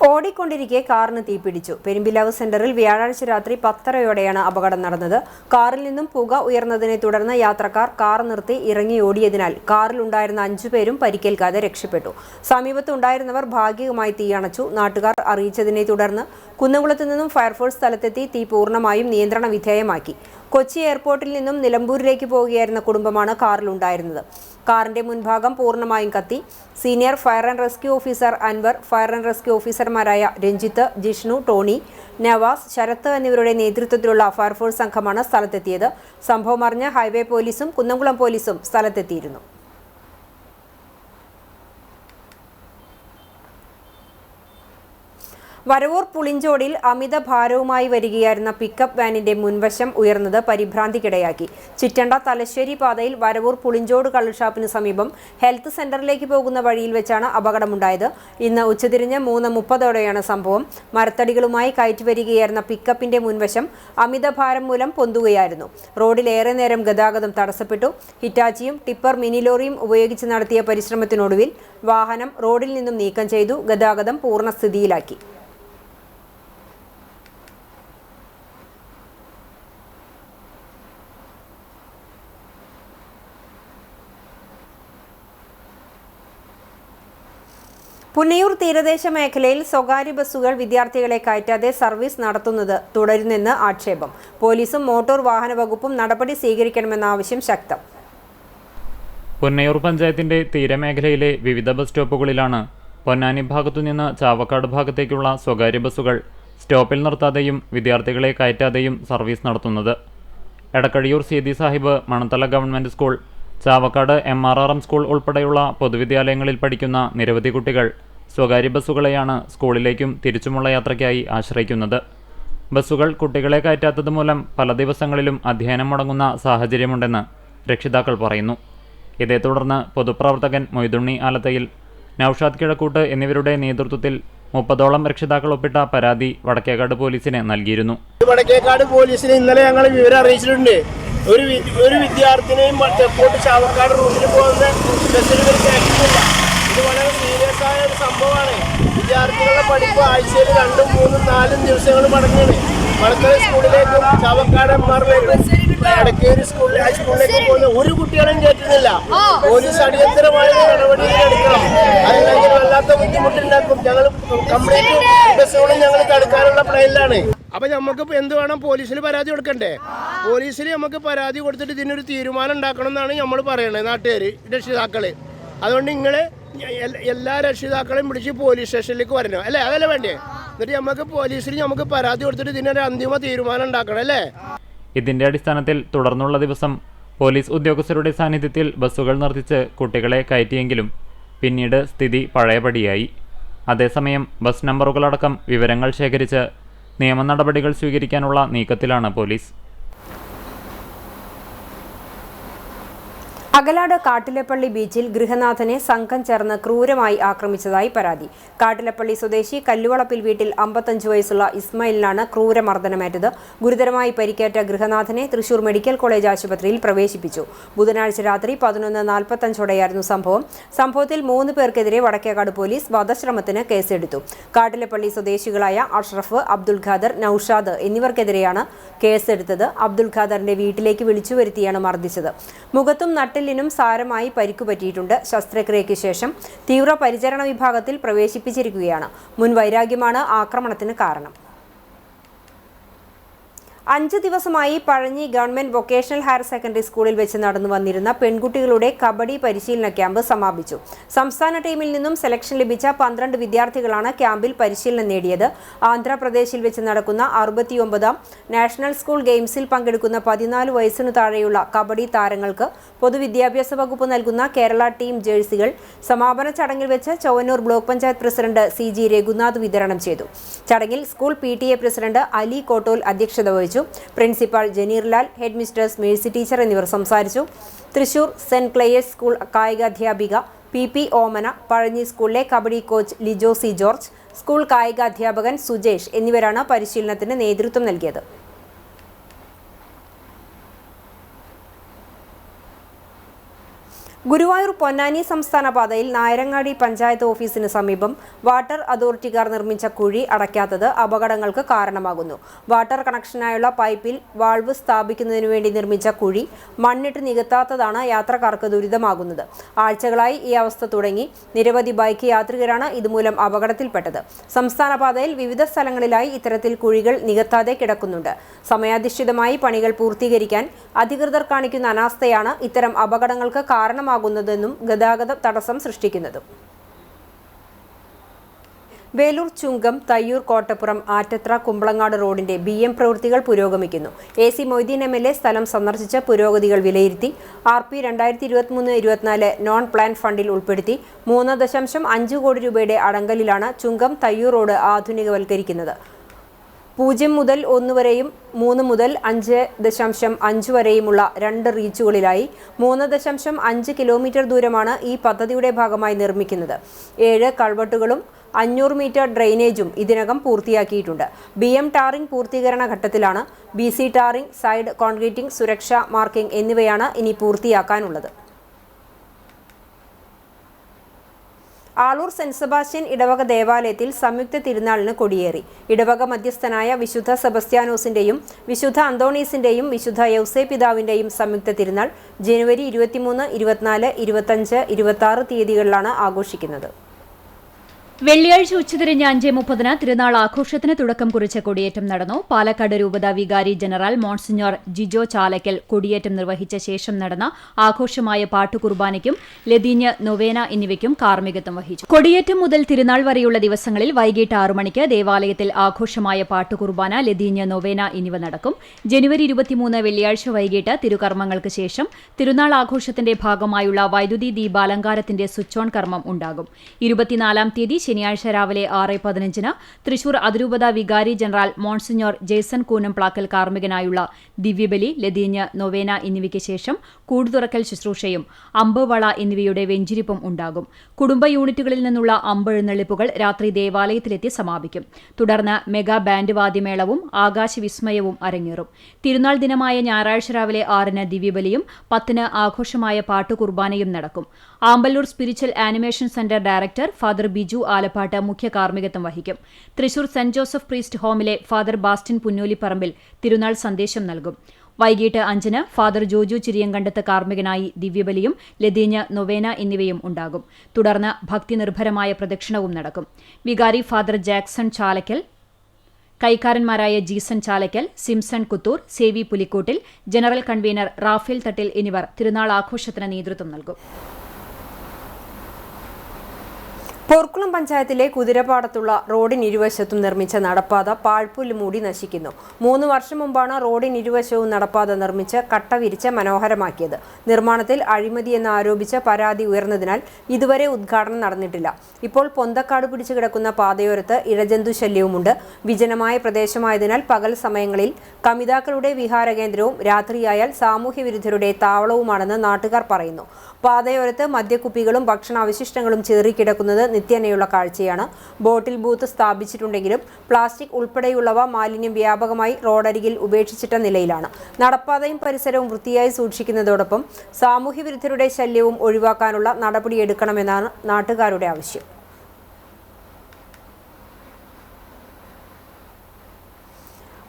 ഓടിക്കൊണ്ടിരിക്കെ കാറിന് തീപിടിച്ചു. പെരുമ്പിലാവ് സെന്ററിൽ വ്യാഴാഴ്ച രാത്രി 10:30യോടെയാണ് അപകടം നടന്നത്. കാറിൽ നിന്നും പുക ഉയർന്നതിനെ തുടർന്ന് യാത്രക്കാർ കാർ നിർത്തി ഇറങ്ങി ഓടിയതിനാൽ കാറിലുണ്ടായിരുന്ന 5 പേരും പരിക്കേൽക്കാതെ രക്ഷപ്പെട്ടു. സമീപത്തുണ്ടായിരുന്നവർ ഭാഗികമായി തീയണച്ചു. നാട്ടുകാർ അറിയിച്ചതിനെ തുടർന്ന് കുന്നംകുളത്തു നിന്നും ഫയർഫോഴ്സ് സ്ഥലത്തെത്തി തീ പൂർണ്ണമായും നിയന്ത്രണ വിധേയമാക്കി. കൊച്ചി എയർപോർട്ടിൽ നിന്നും നിലമ്പൂരിലേക്ക് പോവുകയായിരുന്ന കുടുംബമാണ് കാറിലുണ്ടായിരുന്നത്. കാറിന്റെ മുൻഭാഗം പൂർണ്ണമായും കത്തി. Senior fire and rescue officer Anvar, fire and rescue ഓഫീസർമാരായ രഞ്ജിത്ത്, ജിഷ്ണു, ടോണി, നവാസ്, ശരത്ത് എന്നിവരുടെ നേതൃത്വത്തിലുള്ള ഫയർഫോഴ്സ് സംഘമാണ് സ്ഥലത്തെത്തിയത്. സംഭവം അറിഞ്ഞ് ഹൈവേ പോലീസും കുന്നംകുളം പോലീസും സ്ഥലത്തെത്തിയിരുന്നു. വരവൂർ പുളിഞ്ചോടിൽ അമിത ഭാരവുമായി വരികയായിരുന്ന പിക്കപ്പ് വാനിന്റെ മുൻവശം ഉയർന്നത് പരിഭ്രാന്തിക്കിടയാക്കി. ചിറ്റണ്ട തലശ്ശേരി പാതയിൽ വരവൂർ പുളിഞ്ചോട് കള്ളുഷാപ്പിന് സമീപം ഹെൽത്ത് സെന്ററിലേക്ക് പോകുന്ന വഴിയിൽ വെച്ചാണ് അപകടമുണ്ടായത്. ഇന്ന് ഉച്ചതിരിഞ്ഞ് 3:30ഓടെയാണ് സംഭവം. മരത്തടികളുമായി കയറ്റി വരികയായിരുന്ന പിക്കപ്പിന്റെ മുൻവശം അമിതഭാരം മൂലം പൊന്തുകയായിരുന്നു. റോഡിൽ ഏറെ നേരം ഗതാഗതം തടസ്സപ്പെട്ടു. ഹിറ്റാച്ചിയും ടിപ്പർ മിനി ലോറിയും ഉപയോഗിച്ച് നടത്തിയ പരിശ്രമത്തിനൊടുവിൽ വാഹനം റോഡിൽ നിന്നും നീക്കം ചെയ്തു. ഗതാഗതം പൂർണ്ണസ്ഥിതിയിലാക്കി. പുന്നയൂർ തീരദേശ മേഖലയിൽ സ്വകാര്യ ബസ്സുകൾ വിദ്യാർത്ഥികളെ കയറ്റാതെ സർവീസ് നടത്തുന്നത് തുടരുന്നെന്ന് ആക്ഷേപം. പോലീസും മോട്ടോർ വാഹന വകുപ്പും നടപടി സ്വീകരിക്കണമെന്ന ആവശ്യം ശക്തം. പുന്നയൂർ പഞ്ചായത്തിന്റെ തീരമേഖലയിലെ വിവിധ ബസ് സ്റ്റോപ്പുകളിലാണ് പൊന്നാനി ഭാഗത്തുനിന്ന് ചാവക്കാട് ഭാഗത്തേക്കുള്ള സ്വകാര്യ ബസ്സുകൾ സ്റ്റോപ്പിൽ നിർത്താതെയും വിദ്യാർത്ഥികളെ കയറ്റാതെയും സർവീസ് നടത്തുന്നത്. Edakkazhiyur Seethi Sahib Manathala government school, Chavakkad MRRM school ഉൾപ്പെടെയുള്ള പൊതുവിദ്യാലയങ്ങളിൽ പഠിക്കുന്ന നിരവധി കുട്ടികൾ സ്വകാര്യ ബസ്സുകളെയാണ് സ്കൂളിലേക്കും തിരിച്ചുമുള്ള യാത്രയ്ക്കായി ആശ്രയിക്കുന്നത്. ബസ്സുകൾ കുട്ടികളെ കയറ്റാത്തത് മൂലം പല ദിവസങ്ങളിലും അധ്യയനം മുടങ്ങുന്ന സാഹചര്യമുണ്ടെന്ന് രക്ഷിതാക്കൾ പറയുന്നു. ഇതേ തുടർന്ന് പൊതുപ്രവർത്തകൻ മൊയ്തുണ്ണി ആലത്തയിൽ, നൌഷാദ് കിഴക്കൂട്ട് എന്നിവരുടെ നേതൃത്വത്തിൽ 30ഓളം രക്ഷിതാക്കൾ ഒപ്പിട്ട പരാതി വടക്കേക്കാട് പോലീസിന് നൽകിയിരുന്നു. വടക്കേക്കാട് പോലീസിന് ഇന്നലെ ഞങ്ങൾ വിവരം അറിയിച്ചിട്ടുണ്ട്. ഒരു വിദ്യാർത്ഥിനെയും തെക്കോട്ട് ചാവക്കാട് റൂട്ടിൽ പോകുന്ന ബസ്സിൽ കയറ്റുന്നില്ല. ഇത് വളരെ സീരിയസ് ആയ ഒരു സംഭവമാണ്. വിദ്യാർത്ഥികളുടെ പഠിപ്പ് ആഴ്ചയിൽ 2, 3, 4 ദിവസങ്ങൾ മടങ്ങുകയാണ്. മണത്തല സ്കൂളിലേക്കും ചാവക്കാട് MRRMിലേക്കും എടക്കേരി സ്കൂളിലേക്കും പോകുന്ന ഒരു കുട്ടികളെയും കയറ്റുന്നില്ല. പോലീസ് അടിയന്തരമായ നടപടികൾ എടുക്കണം. അതില്ലെങ്കിൽ വല്ലാത്ത ബുദ്ധിമുട്ടുണ്ടാക്കും. ഞങ്ങൾ കംപ്ലീറ്റ് ബസ്സുകളും ഞങ്ങൾ തടുക്കാനുള്ള പ്ലാനിലാണ്. അപ്പൊ നമുക്ക് എന്ത് വേണം? പോലീസിന് പരാതി കൊടുക്കണ്ടേ? പോലീസിൽ നമുക്ക് പരാതി കൊടുത്തിട്ട് ഇതിനൊരു തീരുമാനം ഉണ്ടാക്കണം എന്നാണ് നമ്മൾ പറയണത്, നാട്ടുകാര്, രക്ഷിതാക്കള്. അതുകൊണ്ട് നിങ്ങള് എല്ലാ രക്ഷിതാക്കളെയും പിടിച്ച് പോലീസ് സ്റ്റേഷനിലേക്ക് വരണം, അല്ലേ? അതല്ലേ വേണ്ടേ? എന്നിട്ട് നമുക്ക് പോലീസിൽ നമുക്ക് പരാതി കൊടുത്തിട്ട് ഇതിനൊരു അന്തിമ തീരുമാനം ഉണ്ടാക്കണം, അല്ലേ? ഇതിന്റെ അടിസ്ഥാനത്തിൽ തുടർന്നുള്ള ദിവസം പോലീസ് ഉദ്യോഗസ്ഥരുടെ സാന്നിധ്യത്തിൽ ബസ്സുകൾ നിർത്തിച്ച് കുട്ടികളെ കയറ്റിയെങ്കിലും പിന്നീട് സ്ഥിതി പഴയപടിയായി. അതേസമയം ബസ് നമ്പറുകളടക്കം വിവരങ്ങൾ ശേഖരിച്ച് നിയമ നടപടികൾ സ്വീകരിക്കാനുള്ള നീക്കത്തിലാണ് പോലീസ്. അകലാട് കാട്ടിലപ്പള്ളി ബീച്ചിൽ ഗൃഹനാഥനെ സംഘം ചേർന്ന് ക്രൂരമായി ആക്രമിച്ചതായി പരാതി. കാട്ടിലപ്പള്ളി സ്വദേശി കല്ലുവളപ്പിൽ വീട്ടിൽ 55 വയസ്സുള്ള ഇസ്മായിലിനാണ് ക്രൂരമർദ്ദനമേറ്റത്. ഗുരുതരമായി പരിക്കേറ്റ ഗൃഹനാഥനെ തൃശൂർ മെഡിക്കൽ കോളേജ് ആശുപത്രിയിൽ പ്രവേശിപ്പിച്ചു. ബുധനാഴ്ച രാത്രി 11:45ഓടെയായിരുന്നു സംഭവം. സംഭവത്തിൽ 3 പേർക്കെതിരെ വടക്കേക്കാട് പോലീസ് വധശ്രമത്തിന് കേസെടുത്തു. കാട്ടിലപ്പള്ളി സ്വദേശികളായ അഷ്റഫ്, അബ്ദുൽ ഖാദർ, നൌഷാദ് എന്നിവർക്കെതിരെയാണ് കേസെടുത്തത്. അബ്ദുൽ ഖാദറിന്റെ വീട്ടിലേക്ക് വിളിച്ചു വരുത്തിയാണ് മർദ്ദിച്ചത്. മുഖത്തും നട്ടിലിനും സാരമായി പരിക്കുപറ്റിയിട്ടുണ്ട്. ശസ്ത്രക്രിയയ്ക്ക് ശേഷം തീവ്രപരിചരണ വിഭാഗത്തിൽ പ്രവേശിപ്പിച്ചിരിക്കുകയാണ്. മുൻ വൈരാഗ്യമാണ് ആക്രമണത്തിന് കാരണം. 5 ദിവസമായി Pazhanji government vocational higher secondary സ്കൂളിൽ വെച്ച് നടന്നു വന്നിരുന്ന പെൺകുട്ടികളുടെ കബഡി പരിശീലന ക്യാമ്പ് സമാപിച്ചു. സംസ്ഥാന ടീമിൽ നിന്നും സെലക്ഷൻ ലഭിച്ച 12 വിദ്യാർത്ഥികളാണ് ക്യാമ്പിൽ പരിശീലനം നേടിയത്. ആന്ധ്രാപ്രദേശിൽ വെച്ച് നടക്കുന്ന 69ാം നാഷണൽ സ്കൂൾ ഗെയിംസിൽ പങ്കെടുക്കുന്ന 14 വയസ്സിനു താഴെയുള്ള കബഡി താരങ്ങൾക്ക് പൊതുവിദ്യാഭ്യാസ വകുപ്പ് നൽകുന്ന കേരള ടീം ജേഴ്സികൾ സമാപന ചടങ്ങിൽ വെച്ച് Chowwannur block panchayat president CG Raghunath വിതരണം ചെയ്തു. ചടങ്ങിൽ school PTA president Ali Kottol അധ്യക്ഷത വഹിച്ചു. Principal Janeerlal, head mistress Mercy teacher എന്നിവർ സംസാരിച്ചു. തൃശൂർ സെന്റ് ക്ലെയേഴ്സ് സ്കൂൾ കായികാധ്യാപിക PP ഓമന, പഴഞ്ഞി സ്കൂളിലെ kabaddi coach Lijo C George, school കായികാധ്യാപകൻ സുജേഷ് എന്നിവരാണ് പരിശീലനത്തിന് നേതൃത്വം നൽകിയത്. ഗുരുവായൂർ പൊന്നാനി സംസ്ഥാന പാതയിൽ നായരങ്ങാടി പഞ്ചായത്ത് ഓഫീസിന് സമീപം വാട്ടർ അതോറിറ്റിക്കാർ നിർമ്മിച്ച കുഴി അടയ്ക്കാത്തത് അപകടങ്ങൾക്ക് കാരണമാകുന്നു. വാട്ടർ കണക്ഷനായുള്ള പൈപ്പിൽ വാൾവ് സ്ഥാപിക്കുന്നതിനു വേണ്ടി നിർമ്മിച്ച കുഴി മണ്ണിട്ട് നികത്താത്തതാണ് യാത്രക്കാർക്ക് ദുരിതമാകുന്നത്. ആഴ്ചകളായി ഈ അവസ്ഥ തുടങ്ങി. നിരവധി ബൈക്ക് യാത്രികരാണ് ഇതുമൂലം അപകടത്തിൽപ്പെട്ടത്. സംസ്ഥാന പാതയിൽ വിവിധ സ്ഥലങ്ങളിലായി ഇത്തരത്തിൽ കുഴികൾ നികത്താതെ കിടക്കുന്നുണ്ട്. സമയാധിഷ്ഠിതമായി പണികൾ പൂർത്തീകരിക്കാൻ അധികൃതർ കാണിക്കുന്ന അനാസ്ഥയാണ് ഇത്തരം അപകടങ്ങൾക്ക് കാരണമാകുന്നതെന്നും ഗതാഗത തടസ്സം സൃഷ്ടിക്കുന്നതും. വേലൂർ ചുങ്കം തയ്യൂർ കോട്ടപ്പുറം ആറ്റത്ര കുമ്പളങ്ങാട് റോഡിന്റെ BM പ്രവൃത്തികൾ പുരോഗമിക്കുന്നു. AC മൊയ്തീൻ MLA സ്ഥലം സന്ദർശിച്ച് പുരോഗതികൾ വിലയിരുത്തി. RP 2023-24 നോൺ പ്ലാൻ ഫണ്ടിൽ ഉൾപ്പെടുത്തി 3.5 കോടി രൂപയുടെ അടങ്കലിലാണ് ചുങ്കം തയ്യൂർ റോഡ് ആധുനികവൽക്കരിക്കുന്നത്. 0 മുതൽ 1 വരെയും 3 മുതൽ 5.5 വരെയുമുള്ള 2 റീച്ചുകളിലായി 3.5 കിലോമീറ്റർ ദൂരമാണ് ഈ പദ്ധതിയുടെ ഭാഗമായി നിർമ്മിക്കുന്നത്. 7 കൾവട്ടുകളും 500 മീറ്റർ ഡ്രെയിനേജും ഇതിനകം പൂർത്തിയാക്കിയിട്ടുണ്ട്. BM ടാറിംഗ് പൂർത്തീകരണ ഘട്ടത്തിലാണ്. BC ടാറിംഗ്, സൈഡ് കോൺക്രീറ്റിംഗ്, സുരക്ഷാ മാർക്കിംഗ് എന്നിവയാണ് ഇനി പൂർത്തിയാക്കാനുള്ളത്. ആളൂർ സെന്റ് സെബാസ്റ്റ്യൻ ഇടവക ദേവാലയത്തിൽ സംയുക്ത തിരുനാളിന് കൊടിയേറി. ഇടവക മധ്യസ്ഥനായ വിശുദ്ധ സെബസ്ത്യാനോസിന്റെയും വിശുദ്ധ അന്തോണീസിന്റെയും വിശുദ്ധ യൗസേ പിതാവിന്റെയും സംയുക്ത തിരുനാൾ ജനുവരി 23, 24, 25, 26 തീയതികളിലാണ് ആഘോഷിക്കുന്നത്. വെള്ളിയാഴ്ച ഉച്ചതിരിഞ്ഞ് 5:30 തിരുനാൾ ആഘോഷത്തിന് തുടക്കം കുറിച്ച കൊടിയേറ്റം നടന്നു. പാലക്കാട് രൂപത വികാരി ജനറൽ മോൺസിഞ്ഞോർ ജിജോ ചാലക്കൽ കൊടിയേറ്റം നിർവഹിച്ച ശേഷം നടന്ന ആഘോഷമായ പാട്ടുകുർബാനയ്ക്കും ലതീഞ്ഞ് നൊവേന എന്നിവയ്ക്കും കാർമ്മികത്വം വഹിച്ചു. കൊടിയേറ്റം മുതൽ തിരുനാൾ വരെയുള്ള ദിവസങ്ങളിൽ വൈകിട്ട് 6 മണിക്ക് ദേവാലയത്തിൽ ആഘോഷമായ പാട്ടുകുർബാന, ലതീഞ്ഞ് നൊവേന എന്നിവ നടക്കും. ജനുവരി 23 വെള്ളിയാഴ്ച വൈകിട്ട് തിരുകർമ്മങ്ങൾക്ക് ശേഷം തിരുനാൾ ആഘോഷത്തിന്റെ ഭാഗമായുള്ള വൈദ്യുതി ദീപാലങ്കാരത്തിന്റെ സ്വിച്ച് ഓൺ കർമ്മം ഉണ്ടാകും. 24-ാം തീയതി ശനിയാഴ്ച രാവിലെ 6:15 തൃശൂർ അതിരൂപത വികാരി ജനറൽ മോൺസിഞ്ഞോർ ജെയ്സൺ കൂനംപ്ലാക്കൽ കാർമ്മികനായുള്ള ദിവ്യബലി, ലതീഞ്ഞ് നൊവേന എന്നിവയ്ക്ക് ശേഷം കൂടുതുറക്കൽ ശുശ്രൂഷയും അമ്പ് വള എന്നിവയുടെ വെഞ്ചിരിപ്പും ഉണ്ടാകും. കുടുംബ യൂണിറ്റുകളിൽ നിന്നുള്ള അമ്പെഴുന്നള്ളിപ്പുകൾ രാത്രി ദേവാലയത്തിലെത്തി സമാപിക്കും. തുടർന്ന് മെഗാ ബാൻഡ് വാദ്യമേളവും ആകാശവിസ്മയവും അരങ്ങേറും. തിരുനാൾ ദിനമായ ഞായറാഴ്ച രാവിലെ 6-ന് ദിവ്യബലിയും 10-ന് ആഘോഷമായ പാട്ടുകുർബാനയും നടക്കും. Amballur spiritual animation centre director father Biju Alappatt മുഖ്യ കാർമ്മികത്വം വഹിക്കും. തൃശൂർ സെന്റ് ജോസഫ് പ്രീസ്റ്റ് ഹോമിലെ ഫാദർ ബാസ്റ്റിൻ പുന്നൂലിപ്പറമ്പിൽ തിരുനാൾ സന്ദേശം നൽകും. വൈകിട്ട് 5-ന് ഫാദർ ജോജു ചിരിയങ്കണ്ടത്ത് കാർമ്മികനായി ദിവ്യബലിയും ലതീഞ്ഞ് നൊവേന എന്നിവയും ഉണ്ടാകും. തുടർന്ന് ഭക്തിനിർഭരമായ പ്രദക്ഷിണവും നടക്കും. വികാരി ഫാദർ ജാക്സൺ ചാലക്കൽ, കൈക്കാരന്മാരായ ജീസൺ ചാലക്കൽ, സിംസൺ കുത്തൂർ, സേവി പുലിക്കോട്ടിൽ, ജനറൽ കൺവീനർ റാഫേൽ തട്ടിൽ എന്നിവർ തിരുനാൾ ആഘോഷത്തിന് നേതൃത്വം നൽകും. പോർക്കുളം പഞ്ചായത്തിലെ കുതിരപ്പാടത്തുള്ള റോഡിനിരുവശത്തും നിർമ്മിച്ച നടപ്പാത പാഴ്പുല്ല് മൂടി നശിക്കുന്നു. 3 വർഷം മുമ്പാണ് റോഡിനിരുവശവും നടപ്പാത നിർമ്മിച്ച് കട്ട വിരിച്ച് മനോഹരമാക്കിയത്. നിർമ്മാണത്തിൽ അഴിമതിയെന്ന് ആരോപിച്ച് പരാതി ഉയർന്നതിനാൽ ഇതുവരെ ഉദ്ഘാടനം നടന്നിട്ടില്ല. ഇപ്പോൾ പൊന്തക്കാട് പിടിച്ചു കിടക്കുന്ന പാതയോരത്ത് ഇഴജന്തു ശല്യവുമുണ്ട്. വിജനമായ പ്രദേശമായതിനാൽ പകൽ സമയങ്ങളിൽ കമിതാക്കളുടെ വിഹാരകേന്ദ്രവും രാത്രിയായാൽ സാമൂഹ്യ വിരുദ്ധരുടെ താവളവുമാണെന്ന് നാട്ടുകാർ പറയുന്നു. പാതയോരത്ത് മദ്യക്കുപ്പികളും ഭക്ഷണാവശിഷ്ടങ്ങളും ചേറിക്കിടക്കുന്നത് നിത്യേനയുള്ള കാഴ്ചയാണ്. ബോട്ടിൽ ബൂത്ത് സ്ഥാപിച്ചിട്ടുണ്ടെങ്കിലും പ്ലാസ്റ്റിക് ഉൾപ്പെടെയുള്ളവ മാലിന്യം വ്യാപകമായി റോഡരികിൽ ഉപേക്ഷിച്ചിട്ട നിലയിലാണ്. നടപ്പാതയും പരിസരവും വൃത്തിയായി സൂക്ഷിക്കുന്നതോടൊപ്പം സാമൂഹ്യ വിരുദ്ധരുടെ ശല്യവും ഒഴിവാക്കാനുള്ള നടപടിയെടുക്കണമെന്നാണ് നാട്ടുകാരുടെ ആവശ്യം.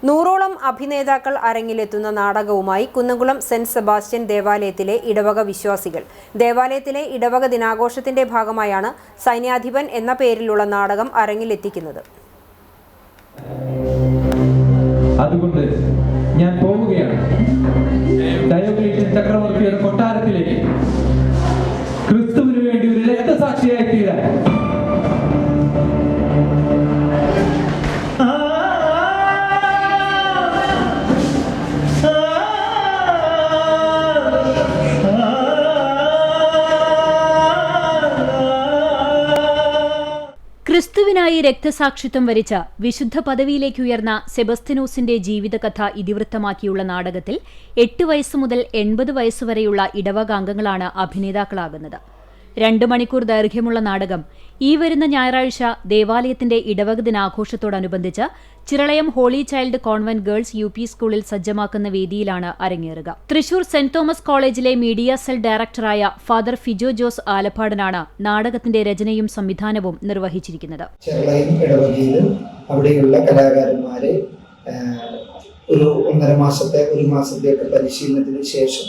നൂറോളം അഭിനേതാക്കൾ അരങ്ങിലെത്തുന്ന നാടകവുമായി കുന്നംകുളം സെന്റ് സെബാസ്റ്റ്യൻ ദേവാലയത്തിലെ ഇടവക വിശ്വാസികൾ. ദേവാലയത്തിലെ ഇടവക ദിനാഘോഷത്തിന്റെ ഭാഗമായാണ് സൈന്യാധിപൻ എന്ന പേരിലുള്ള നാടകം അരങ്ങിലെത്തിക്കുന്നത്. അതുകൊണ്ട് പോവുകയാണ്. ഡയോക്ലീഷ്യൻ ചക്രവർത്തിയുടെ കൊട്ടാരത്തിലേക്ക് ക്രിസ്തുവിന് വേണ്ടി ഒരു രക്തസാക്ഷിയായി തീരാൻ ക്രിസ്തുവിനായി രക്തസാക്ഷിത്വം വരിച്ച വിശുദ്ധ പദവിയിലേക്ക് ഉയർന്ന സെബസ്ത്യനോസിന്റെ ജീവിതകഥ ഇതിവൃത്തമാക്കിയുള്ള നാടകത്തിൽ 8 വയസ്സ് മുതൽ 80 വയസ്സുവരെയുള്ള ഇടവകാംഗങ്ങളാണ് അഭിനേതാക്കളാകുന്നത്. 2 മണിക്കൂർ ദൈർഘ്യമുള്ള നാടകം ഈ വരുന്ന ഞായറാഴ്ച ദേവാലയത്തിന്റെ ഇടവക ദിനാഘോഷത്തോടനുബന്ധിച്ച് Chiralayam holy child convent girls UP സ്കൂളിൽ സജ്ജമാക്കുന്ന വേദിയിലാണ് അരങ്ങേറുക. തൃശൂർ സെന്റ് തോമസ് കോളേജിലെ മീഡിയ സെൽ ഡയറക്ടറായ ഫാദർ ഫിജോ ജോസ് ആലപ്പാടനാണ് നാടകത്തിന്റെ രചനയും സംവിധാനവും നിർവഹിച്ചിരിക്കുന്നത്. ചിറളയം ഇടവകയിലും അവിടെയുള്ള കലാകാരന്മാരെ ഒരു 1.5 മാസത്തെയൊക്കെ പരിശീലനത്തിന് ശേഷം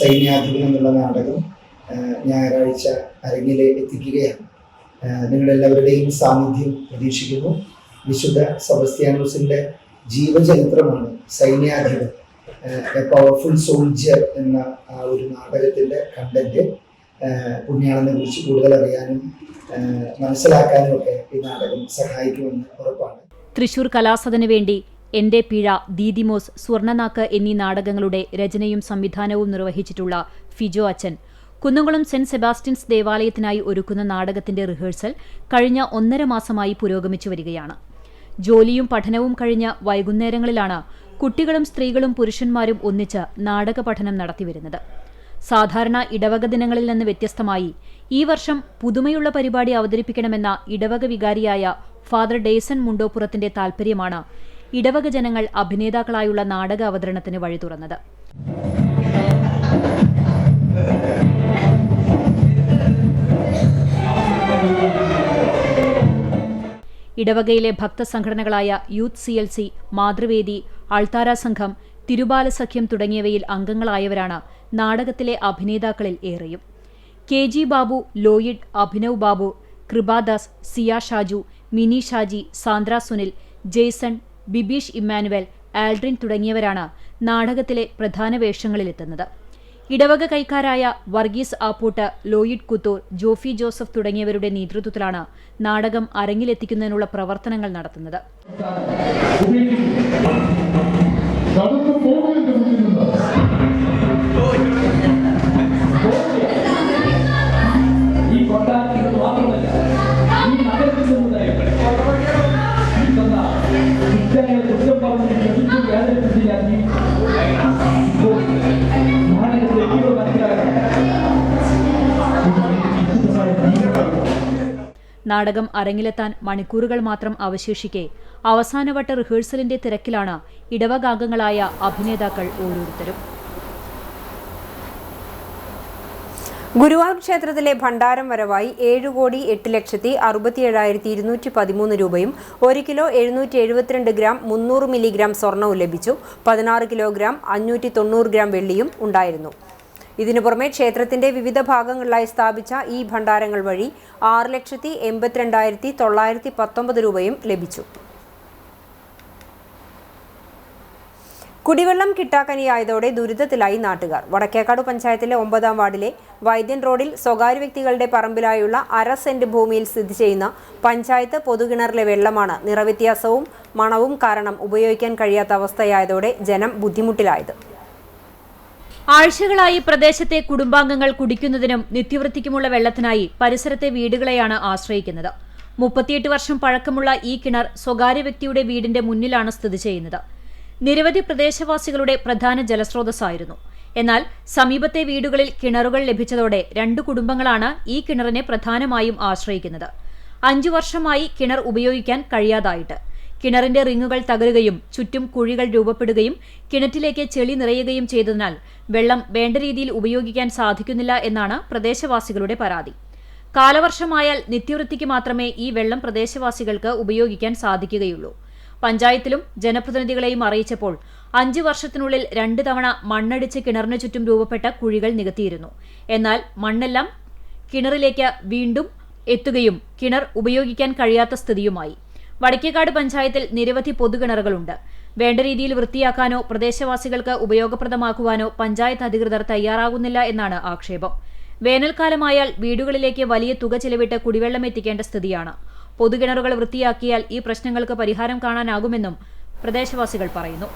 സൈന്യാധിപൻ എന്നുള്ള നാടകം ഞായറാഴ്ച അരങ്ങിലെ എത്തിക്കുകയാണ്. നിങ്ങളെല്ലാവരുടെയും സാന്നിധ്യം പ്രതീക്ഷിക്കുന്നു. വിശുദ്ധ സെബസ്ത്യാനോസിന്റെ ജീവചരിത്രമാണ് സൈന്യാധിപൻ, എ പവർഫുൾ സോൾജിയർ എന്ന ആ ഒരു നാടകത്തിന്റെ കണ്ടന്റ്. പുണ്യാളനെ കുറിച്ച് കൂടുതൽ അറിയാനും മനസ്സിലാക്കാനും ഒക്കെ ഈ നാടകം സഹായിക്കുമെന്ന് ഉറപ്പാണ്. തൃശൂർ കലാസദനു വേണ്ടി എന്റെ പിഴ, ദീദിമോസ്, സ്വർണ്ണനാക്ക് എന്നീ നാടകങ്ങളുടെ രചനയും സംവിധാനവും നിർവഹിച്ചിട്ടുള്ള ഫിജോ അച്ഛൻ കുന്നംകുളം സെന്റ് സെബാസ്റ്റ്യൻസ് ദേവാലയത്തിനായി ഒരുക്കുന്ന നാടകത്തിന്റെ റിഹേഴ്സൽ കഴിഞ്ഞ 1.5 മാസമായി പുരോഗമിച്ചു വരികയാണ്. ജോലിയും പഠനവും കഴിഞ്ഞ വൈകുന്നേരങ്ങളിലാണ് കുട്ടികളും സ്ത്രീകളും പുരുഷന്മാരും ഒന്നിച്ച് നാടക പഠനം നടത്തിവരുന്നത്. സാധാരണ ഇടവക ദിനങ്ങളിൽ നിന്ന് വ്യത്യസ്തമായി ഈ വർഷം പുതുമയുള്ള പരിപാടി അവതരിപ്പിക്കണമെന്ന ഇടവക വികാരിയായ ഫാദർ ഡേസൺ മുണ്ടോപ്പുറത്തിന്റെ താൽപര്യമാണ് ഇടവക ജനങ്ങൾ അഭിനേതാക്കളായുള്ള നാടക അവതരണത്തിന് വഴി തുറന്നത്. ഇടവകയിലെ ഭക്തസംഘടനകളായ യൂത്ത് CLC, മാതൃവേദി, അൾത്താര സംഘം, തിരുബാല സഖ്യം തുടങ്ങിയവയിൽ അംഗങ്ങളായവരാണ് നാടകത്തിലെ അഭിനേതാക്കളിൽ ഏറെയും. KG ബാബു, ലോയിഡ്, അഭിനവ് ബാബു, കൃപാദാസ്, സിയ ഷാജു, മിനി ഷാജി, സാന്ദ്ര സുനിൽ, ജെയ്സൺ, ബിബീഷ് ഇമ്മാനുവൽ, ആൽഡ്രിൻ തുടങ്ങിയവരാണ് നാടകത്തിലെ പ്രധാന വേഷങ്ങളിലെത്തുന്നത്. ഇടവക കൈക്കാരായ വർഗീസ് ആപ്പൂട്ട്, ലോയിഡ് കുത്തൂർ, ജോഫി ജോസഫ് തുടങ്ങിയവരുടെ നേതൃത്വത്തിലാണ് നാടകം അരങ്ങിലെത്തിക്കുന്നതിനുള്ള പ്രവർത്തനങ്ങൾ നടത്തുന്നത്. നാടകം അരങ്ങിലെത്താൻ മണിക്കൂറുകൾ മാത്രം അവശേഷിക്കെ അവസാനവട്ട റിഹേഴ്സലിന്റെ തിരക്കിലാണ് ഇടവകാംഗങ്ങളായ അഭിനേതാക്കൾ ഓരോരുത്തരും. ഗുരുവായൂർ ക്ഷേത്രത്തിലെ ഭണ്ഡാരം വരവായി 7,08,67,213 രൂപയും 1 കിലോ 772 ഗ്രാം 300 മില്ലിഗ്രാം സ്വർണവും ലഭിച്ചു. 16 കിലോഗ്രാം 590 ഗ്രാം വെള്ളിയും ഉണ്ടായിരുന്നു. ഇതിനു പുറമെ ക്ഷേത്രത്തിന്റെ വിവിധ ഭാഗങ്ങളിലായി സ്ഥാപിച്ച ഈ ഭണ്ഡാരങ്ങൾ വഴി 6,82,919 രൂപയും ലഭിച്ചു. കുടിവെള്ളം കിട്ടാക്കനിയായതോടെ ദുരിതത്തിലായി നാട്ടുകാർ. വടക്കേക്കാട് പഞ്ചായത്തിലെ 9-ാം വാർഡിലെ വൈദ്യൻ റോഡിൽ സ്വകാര്യ വ്യക്തികളുടെ പറമ്പിലായുള്ള 1/2 സെന്റ് ഭൂമിയിൽ സ്ഥിതി ചെയ്യുന്ന പഞ്ചായത്ത് പൊതുകിണറിലെ വെള്ളമാണ് നിറവ്യത്യാസവും മണവും കാരണം ഉപയോഗിക്കാൻ കഴിയാത്ത അവസ്ഥയായതോടെ ജനം ബുദ്ധിമുട്ടിലായത്. ആഴ്ചകളായി പ്രദേശത്തെ കുടുംബാംഗങ്ങൾ കുടിക്കുന്നതിനും നിത്യവൃത്തിക്കുമുള്ള വെള്ളത്തിനായി പരിസരത്തെ വീടുകളെയാണ് ആശ്രയിക്കുന്നത്. 38 വർഷം പഴക്കമുള്ള ഈ കിണർ സ്വകാര്യ വ്യക്തിയുടെ വീടിന്റെ മുന്നിലാണ് സ്ഥിതി ചെയ്യുന്നത്. നിരവധി പ്രദേശവാസികളുടെ പ്രധാന ജലസ്രോതസ്സായിരുന്നു. എന്നാൽ സമീപത്തെ വീടുകളിൽ കിണറുകൾ ലഭിച്ചതോടെ 2 കുടുംബങ്ങളാണ് ഈ കിണറിനെ പ്രധാനമായും ആശ്രയിക്കുന്നത്. 5 വർഷമായി കിണർ ഉപയോഗിക്കാൻ കഴിയാതായിട്ട്. കിണറിന്റെ റിങ്ങുകൾ തകരുകയും ചുറ്റും കുഴികൾ രൂപപ്പെടുകയും കിണറ്റിലേക്ക് ചെളി നിറയുകയും ചെയ്തതിനാൽ വെള്ളം വേണ്ട രീതിയിൽ ഉപയോഗിക്കാൻ സാധിക്കുന്നില്ല എന്നാണ് പ്രദേശവാസികളുടെ പരാതി. കാലവർഷമായാൽ നിത്യവൃത്തിക്ക് മാത്രമേ ഈ വെള്ളം പ്രദേശവാസികൾക്ക് ഉപയോഗിക്കാൻ സാധിക്കുകയുള്ളൂ. പഞ്ചായത്തിലും ജനപ്രതിനിധികളെയും അറിയിച്ചപ്പോൾ 5 വർഷത്തിനുള്ളിൽ 2 തവണ മണ്ണടിച്ച് കിണറിനു ചുറ്റും രൂപപ്പെട്ട കുഴികൾ നികത്തിയിരുന്നു. എന്നാൽ മണ്ണെല്ലാം കിണറിലേക്ക് വീണ്ടും എത്തുകയും കിണർ ഉപയോഗിക്കാൻ കഴിയാത്ത സ്ഥിതിയുമായി. വടക്കേക്കാട് പഞ്ചായത്തിൽ നിരവധി പൊതുകിണറുകളുണ്ട്. വേണ്ട രീതിയിൽ വൃത്തിയാക്കാനോ പ്രദേശവാസികൾക്ക് ഉപയോഗപ്രദമാക്കുവാനോ പഞ്ചായത്ത് അധികൃതർ തയ്യാറാകുന്നില്ല എന്നാണ് ആക്ഷേപം. വേനൽക്കാലമായാൽ വീടുകളിലേക്ക് വലിയ തുക ചെലവിട്ട് കുടിവെള്ളം എത്തിക്കേണ്ട സ്ഥിതിയാണ്. പൊതുകിണറുകൾ വൃത്തിയാക്കിയാൽ ഈ പ്രശ്നങ്ങൾക്ക് പരിഹാരം കാണാനാകുമെന്നും പ്രദേശവാസികൾ പറയുന്നു.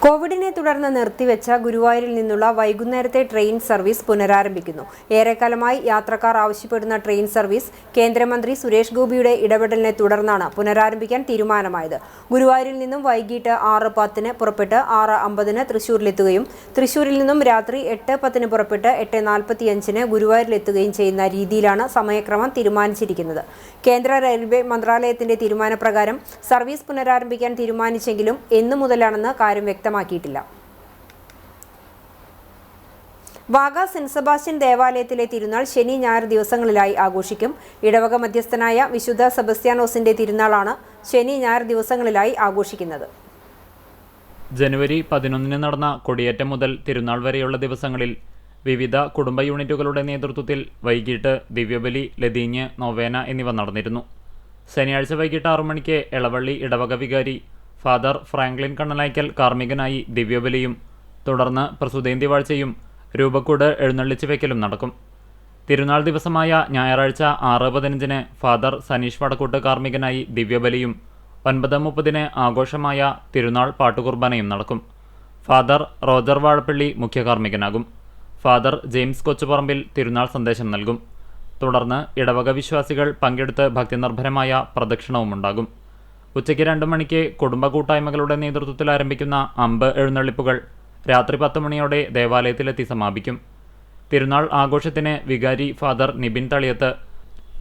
കോവിഡിനെ തുടർന്ന് നിർത്തിവെച്ച ഗുരുവായൂരിൽ നിന്നുള്ള വൈകുന്നേരത്തെ ട്രെയിൻ സർവീസ് പുനരാരംഭിക്കുന്നു. ഏറെക്കാലമായി യാത്രക്കാർ ആവശ്യപ്പെടുന്ന ട്രെയിൻ സർവീസ് കേന്ദ്രമന്ത്രി സുരേഷ് ഗോപിയുടെ ഇടപെടലിനെ തുടർന്നാണ് പുനരാരംഭിക്കാൻ തീരുമാനമായത്. ഗുരുവായൂരിൽ നിന്നും വൈകിട്ട് 6:10 പുറപ്പെട്ട് 6:50 തൃശൂരിലെത്തുകയും തൃശൂരിൽ നിന്നും രാത്രി 8:10 പുറപ്പെട്ട് 8:45 ഗുരുവായൂരിലെത്തുകയും ചെയ്യുന്ന രീതിയിലാണ് സമയക്രമം തീരുമാനിച്ചിരിക്കുന്നത്. കേന്ദ്ര റെയിൽവേ മന്ത്രാലയത്തിന്റെ തീരുമാനപ്രകാരം സർവീസ് പുനരാരംഭിക്കാൻ തീരുമാനിച്ചെങ്കിലും എന്നു മുതലാണെന്ന് കാര്യം വ്യക്തമാക്കിയിട്ടില്ല. വാഗ സെന്റ് സെബാസ്റ്റ്യൻ ദേവാലയത്തിലെ തിരുനാൾ ശനി ഞായർ ദിവസങ്ങളിലായി ആഘോഷിക്കും. ഇടവക മധ്യസ്ഥനായ വിശുദ്ധ സെബസ്ത്യാനോസിന്റെ തിരുനാളാണ് ശനി ഞായർ ദിവസങ്ങളിലായി ആഘോഷിക്കുന്നത്. ജനുവരി 11 നടന്ന കൊടിയേറ്റം മുതൽ തിരുനാൾ വരെയുള്ള ദിവസങ്ങളിൽ വിവിധ കുടുംബ യൂണിറ്റുകളുടെ നേതൃത്വത്തിൽ വൈകിട്ട് ദിവ്യബലി, ലതീഞ്ഞ്, നൊവേന എന്നിവ നടന്നിരുന്നു. ശനിയാഴ്ച വൈകിട്ട് 6 മണിക്ക് എളവള്ളി ഇടവക വികാരി ഫാദർ ഫ്രാങ്ക്ലിൻ കണ്ണലായ്ക്കൽ കാർമ്മികനായി ദിവ്യബലിയും തുടർന്ന് പ്രസുതേന്തി വാഴ്ചയും രൂപക്കൂട് എഴുന്നള്ളിച്ചു വയ്ക്കലും നടക്കും. തിരുനാൾ ദിവസമായ ഞായറാഴ്ച 6:15 ഫാദർ സനീഷ് വടക്കൂട്ട് കാർമ്മികനായി ദിവ്യബലിയും 9:30 ആഘോഷമായ തിരുനാൾ പാട്ടുകുർബാനയും നടക്കും. ഫാദർ റോജർ വാഴപ്പള്ളി മുഖ്യ കാർമ്മികനാകും. ഫാദർ ജെയിംസ് കൊച്ചുപറമ്പിൽ തിരുനാൾ സന്ദേശം നൽകും. തുടർന്ന് ഇടവക വിശ്വാസികൾ പങ്കെടുത്ത് ഭക്തിനിർഭരമായ പ്രദക്ഷിണവുമുണ്ടാകും. ഉച്ചയ്ക്ക് 2 മണിക്ക് കുടുംബ കൂട്ടായ്മകളുടെ നേതൃത്വത്തിൽ ആരംഭിക്കുന്ന അമ്പ് എഴുന്നള്ളിപ്പുകൾ രാത്രി 10 മണിയോടെ ദേവാലയത്തിലെത്തി സമാപിക്കും. തിരുനാൾ ആഘോഷത്തിന് വികാരി ഫാദർ നിബിൻ തളിയത്ത്,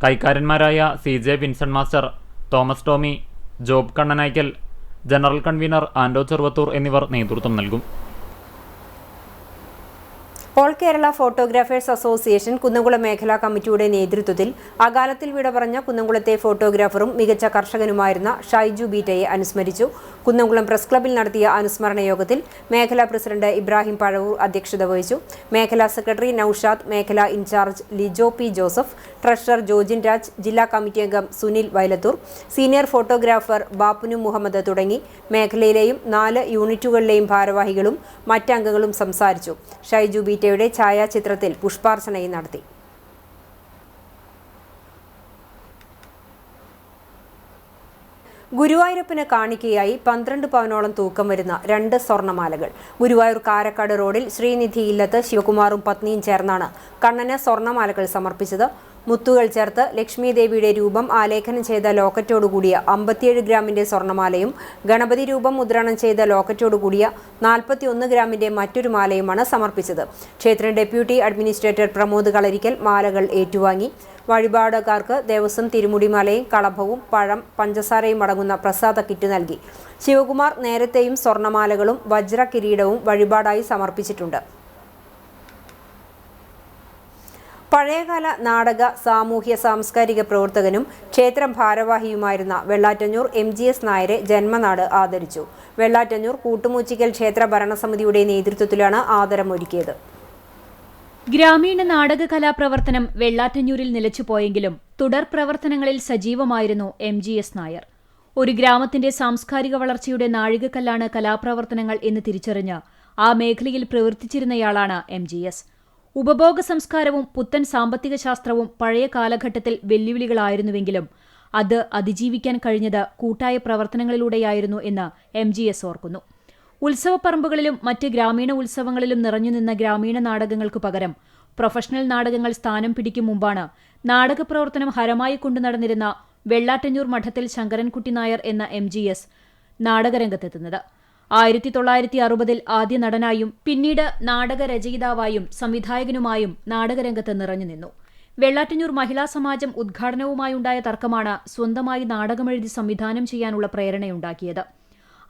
കൈക്കാരന്മാരായ CJ Vincent master, Thomas Tommy, Job Kannanaikkal, general convener Ando Cheruvathur എന്നിവർ നേതൃത്വം നൽകും. All Kerala photographers association Kunnamkulam മേഖലാ കമ്മിറ്റിയുടെ നേതൃത്വത്തിൽ അകാലത്തിൽ വിട പറഞ്ഞ കുന്നംകുളത്തെ ഫോട്ടോഗ്രാഫറും മികച്ച കർഷകനുമായിരുന്ന ഷൈജു ബീറ്റയെ അനുസ്മരിച്ചു. കുന്നംകുളം പ്രസ് ക്ലബ്ബിൽ നടത്തിയ അനുസ്മരണ യോഗത്തിൽ മേഖലാ പ്രസിഡന്റ് ഇബ്രാഹിം പഴവൂർ അധ്യക്ഷത വഹിച്ചു. മേഖലാ സെക്രട്ടറി നൌഷാദ്, മേഖലാ incharge Lijo P Joseph, treasurer Jojin Raj, ജില്ലാ കമ്മിറ്റി അംഗം സുനിൽ വയലത്തൂർ, സീനിയർ ഫോട്ടോഗ്രാഫർ ബാപ്പുനു മുഹമ്മദ് തുടങ്ങി മേഖലയിലെയും 4 യൂണിറ്റുകളിലെയും ഭാരവാഹികളും മറ്റംഗങ്ങളും സംസാരിച്ചു. ഷൈജു ബീറ്റയുടെ ഛായാചിത്രത്തിൽ പുഷ്പാർച്ചനയും നടത്തി. ഗുരുവായൂരപ്പന് കാണിക്കയായി 12 പവനോളം തൂക്കം വരുന്ന 2 സ്വർണ്ണമാലകൾ. ഗുരുവായൂർ കാരക്കാട് റോഡിൽ ശ്രീനിധി ഇല്ലത്ത് ശിവകുമാറും പത്നിയും ചേർന്നാണ് കണ്ണന് സ്വർണ്ണമാലകൾ സമർപ്പിച്ചത്. മുത്തുകൾ ചേർത്ത് ലക്ഷ്മി ദേവിയുടെ രൂപം ആലേഖനം ചെയ്ത ലോക്കറ്റോടുകൂടിയ 57 ഗ്രാമിന്റെ സ്വർണ്ണമാലയും ഗണപതി രൂപം മുദ്രണം ചെയ്ത ലോക്കറ്റോടുകൂടിയ 41 ഗ്രാമിന്റെ മറ്റൊരു മാലയുമാണ് സമർപ്പിച്ചത്. ക്ഷേത്ര ഡെപ്യൂട്ടി അഡ്മിനിസ്ട്രേറ്റർ പ്രമോദ് കളരിക്കൽ മാലകൾ ഏറ്റുവാങ്ങി. വഴിപാടുകാർക്ക് ദേവസ്വം തിരുമുടിമാലയും കളഭവും പഴം, പഞ്ചസാരയും അടങ്ങുന്ന പ്രസാദ കിറ്റ് നൽകി. ശിവകുമാർ നേരത്തെയും സ്വർണ്ണമാലകളും വജ്ര കിരീടവും വഴിപാടായി സമർപ്പിച്ചിട്ടുണ്ട്. പഴയകാല നാടക, സാമൂഹ്യ സാംസ്കാരിക പ്രവർത്തകനും ക്ഷേത്രം ഭാരവാഹിയുമായിരുന്ന വെള്ളാറ്റഞ്ഞൂർ MGS നായരെ ജന്മനാട് ആദരിച്ചു. വെള്ളാറ്റഞ്ഞൂർ കൂട്ടുമൂച്ചിക്കൽ ക്ഷേത്ര ഭരണസമിതിയുടെ നേതൃത്വത്തിലാണ് ആദരമൊരുക്കിയത്. ഗ്രാമീണ നാടക കലാപ്രവർത്തനം വെള്ളാറ്റഞ്ഞൂരിൽ നിലച്ചുപോയെങ്കിലും തുടർ പ്രവർത്തനങ്ങളിൽ സജീവമായിരുന്നു MGS നായർ. ഒരു ഗ്രാമത്തിന്റെ സാംസ്കാരിക വളർച്ചയുടെ നാഴികക്കല്ലാണ് കലാപ്രവർത്തനങ്ങൾ എന്ന് തിരിച്ചറിഞ്ഞ് ആ മേഖലയിൽ പ്രവർത്തിച്ചിരുന്നയാളാണ് MGS. ഉപഭോഗ സംസ്കാരവും പുത്തൻ സാമ്പത്തിക ശാസ്ത്രവും പഴയ കാലഘട്ടത്തിൽ വെല്ലുവിളികളായിരുന്നുവെങ്കിലും അത് അതിജീവിക്കാൻ കഴിഞ്ഞത് കൂട്ടായ പ്രവർത്തനങ്ങളിലൂടെയായിരുന്നു എന്ന് MGS ഓർക്കുന്നു. ഉത്സവപ്പറമ്പുകളിലും മറ്റ് ഗ്രാമീണ ഉത്സവങ്ങളിലും നിറഞ്ഞുനിന്ന ഗ്രാമീണ നാടകങ്ങൾക്കു പകരം പ്രൊഫഷണൽ നാടകങ്ങൾ സ്ഥാനം പിടിക്കും മുമ്പാണ് നാടകപ്രവർത്തനം ഹരമായി കൊണ്ടു നടന്നിരുന്ന വെള്ളാറ്റഞ്ഞൂർ മഠത്തിൽ ശങ്കരൻകുട്ടി നായർ എന്ന MGS നാടകരംഗത്തെത്തുന്നത്. 1960-ൽ ആദ്യ നടനായും പിന്നീട് നാടകരചയിതാവായും സംവിധായകനുമായും നാടകരംഗത്ത് നിറഞ്ഞുനിന്നു. വെള്ളാറ്റഞ്ഞൂർ മഹിളാ സമാജം ഉദ്ഘാടനവുമായുണ്ടായ തർക്കമാണ് സ്വന്തമായി നാടകമെഴുതി സംവിധാനം ചെയ്യാനുള്ള പ്രേരണയുണ്ടാക്കിയത്.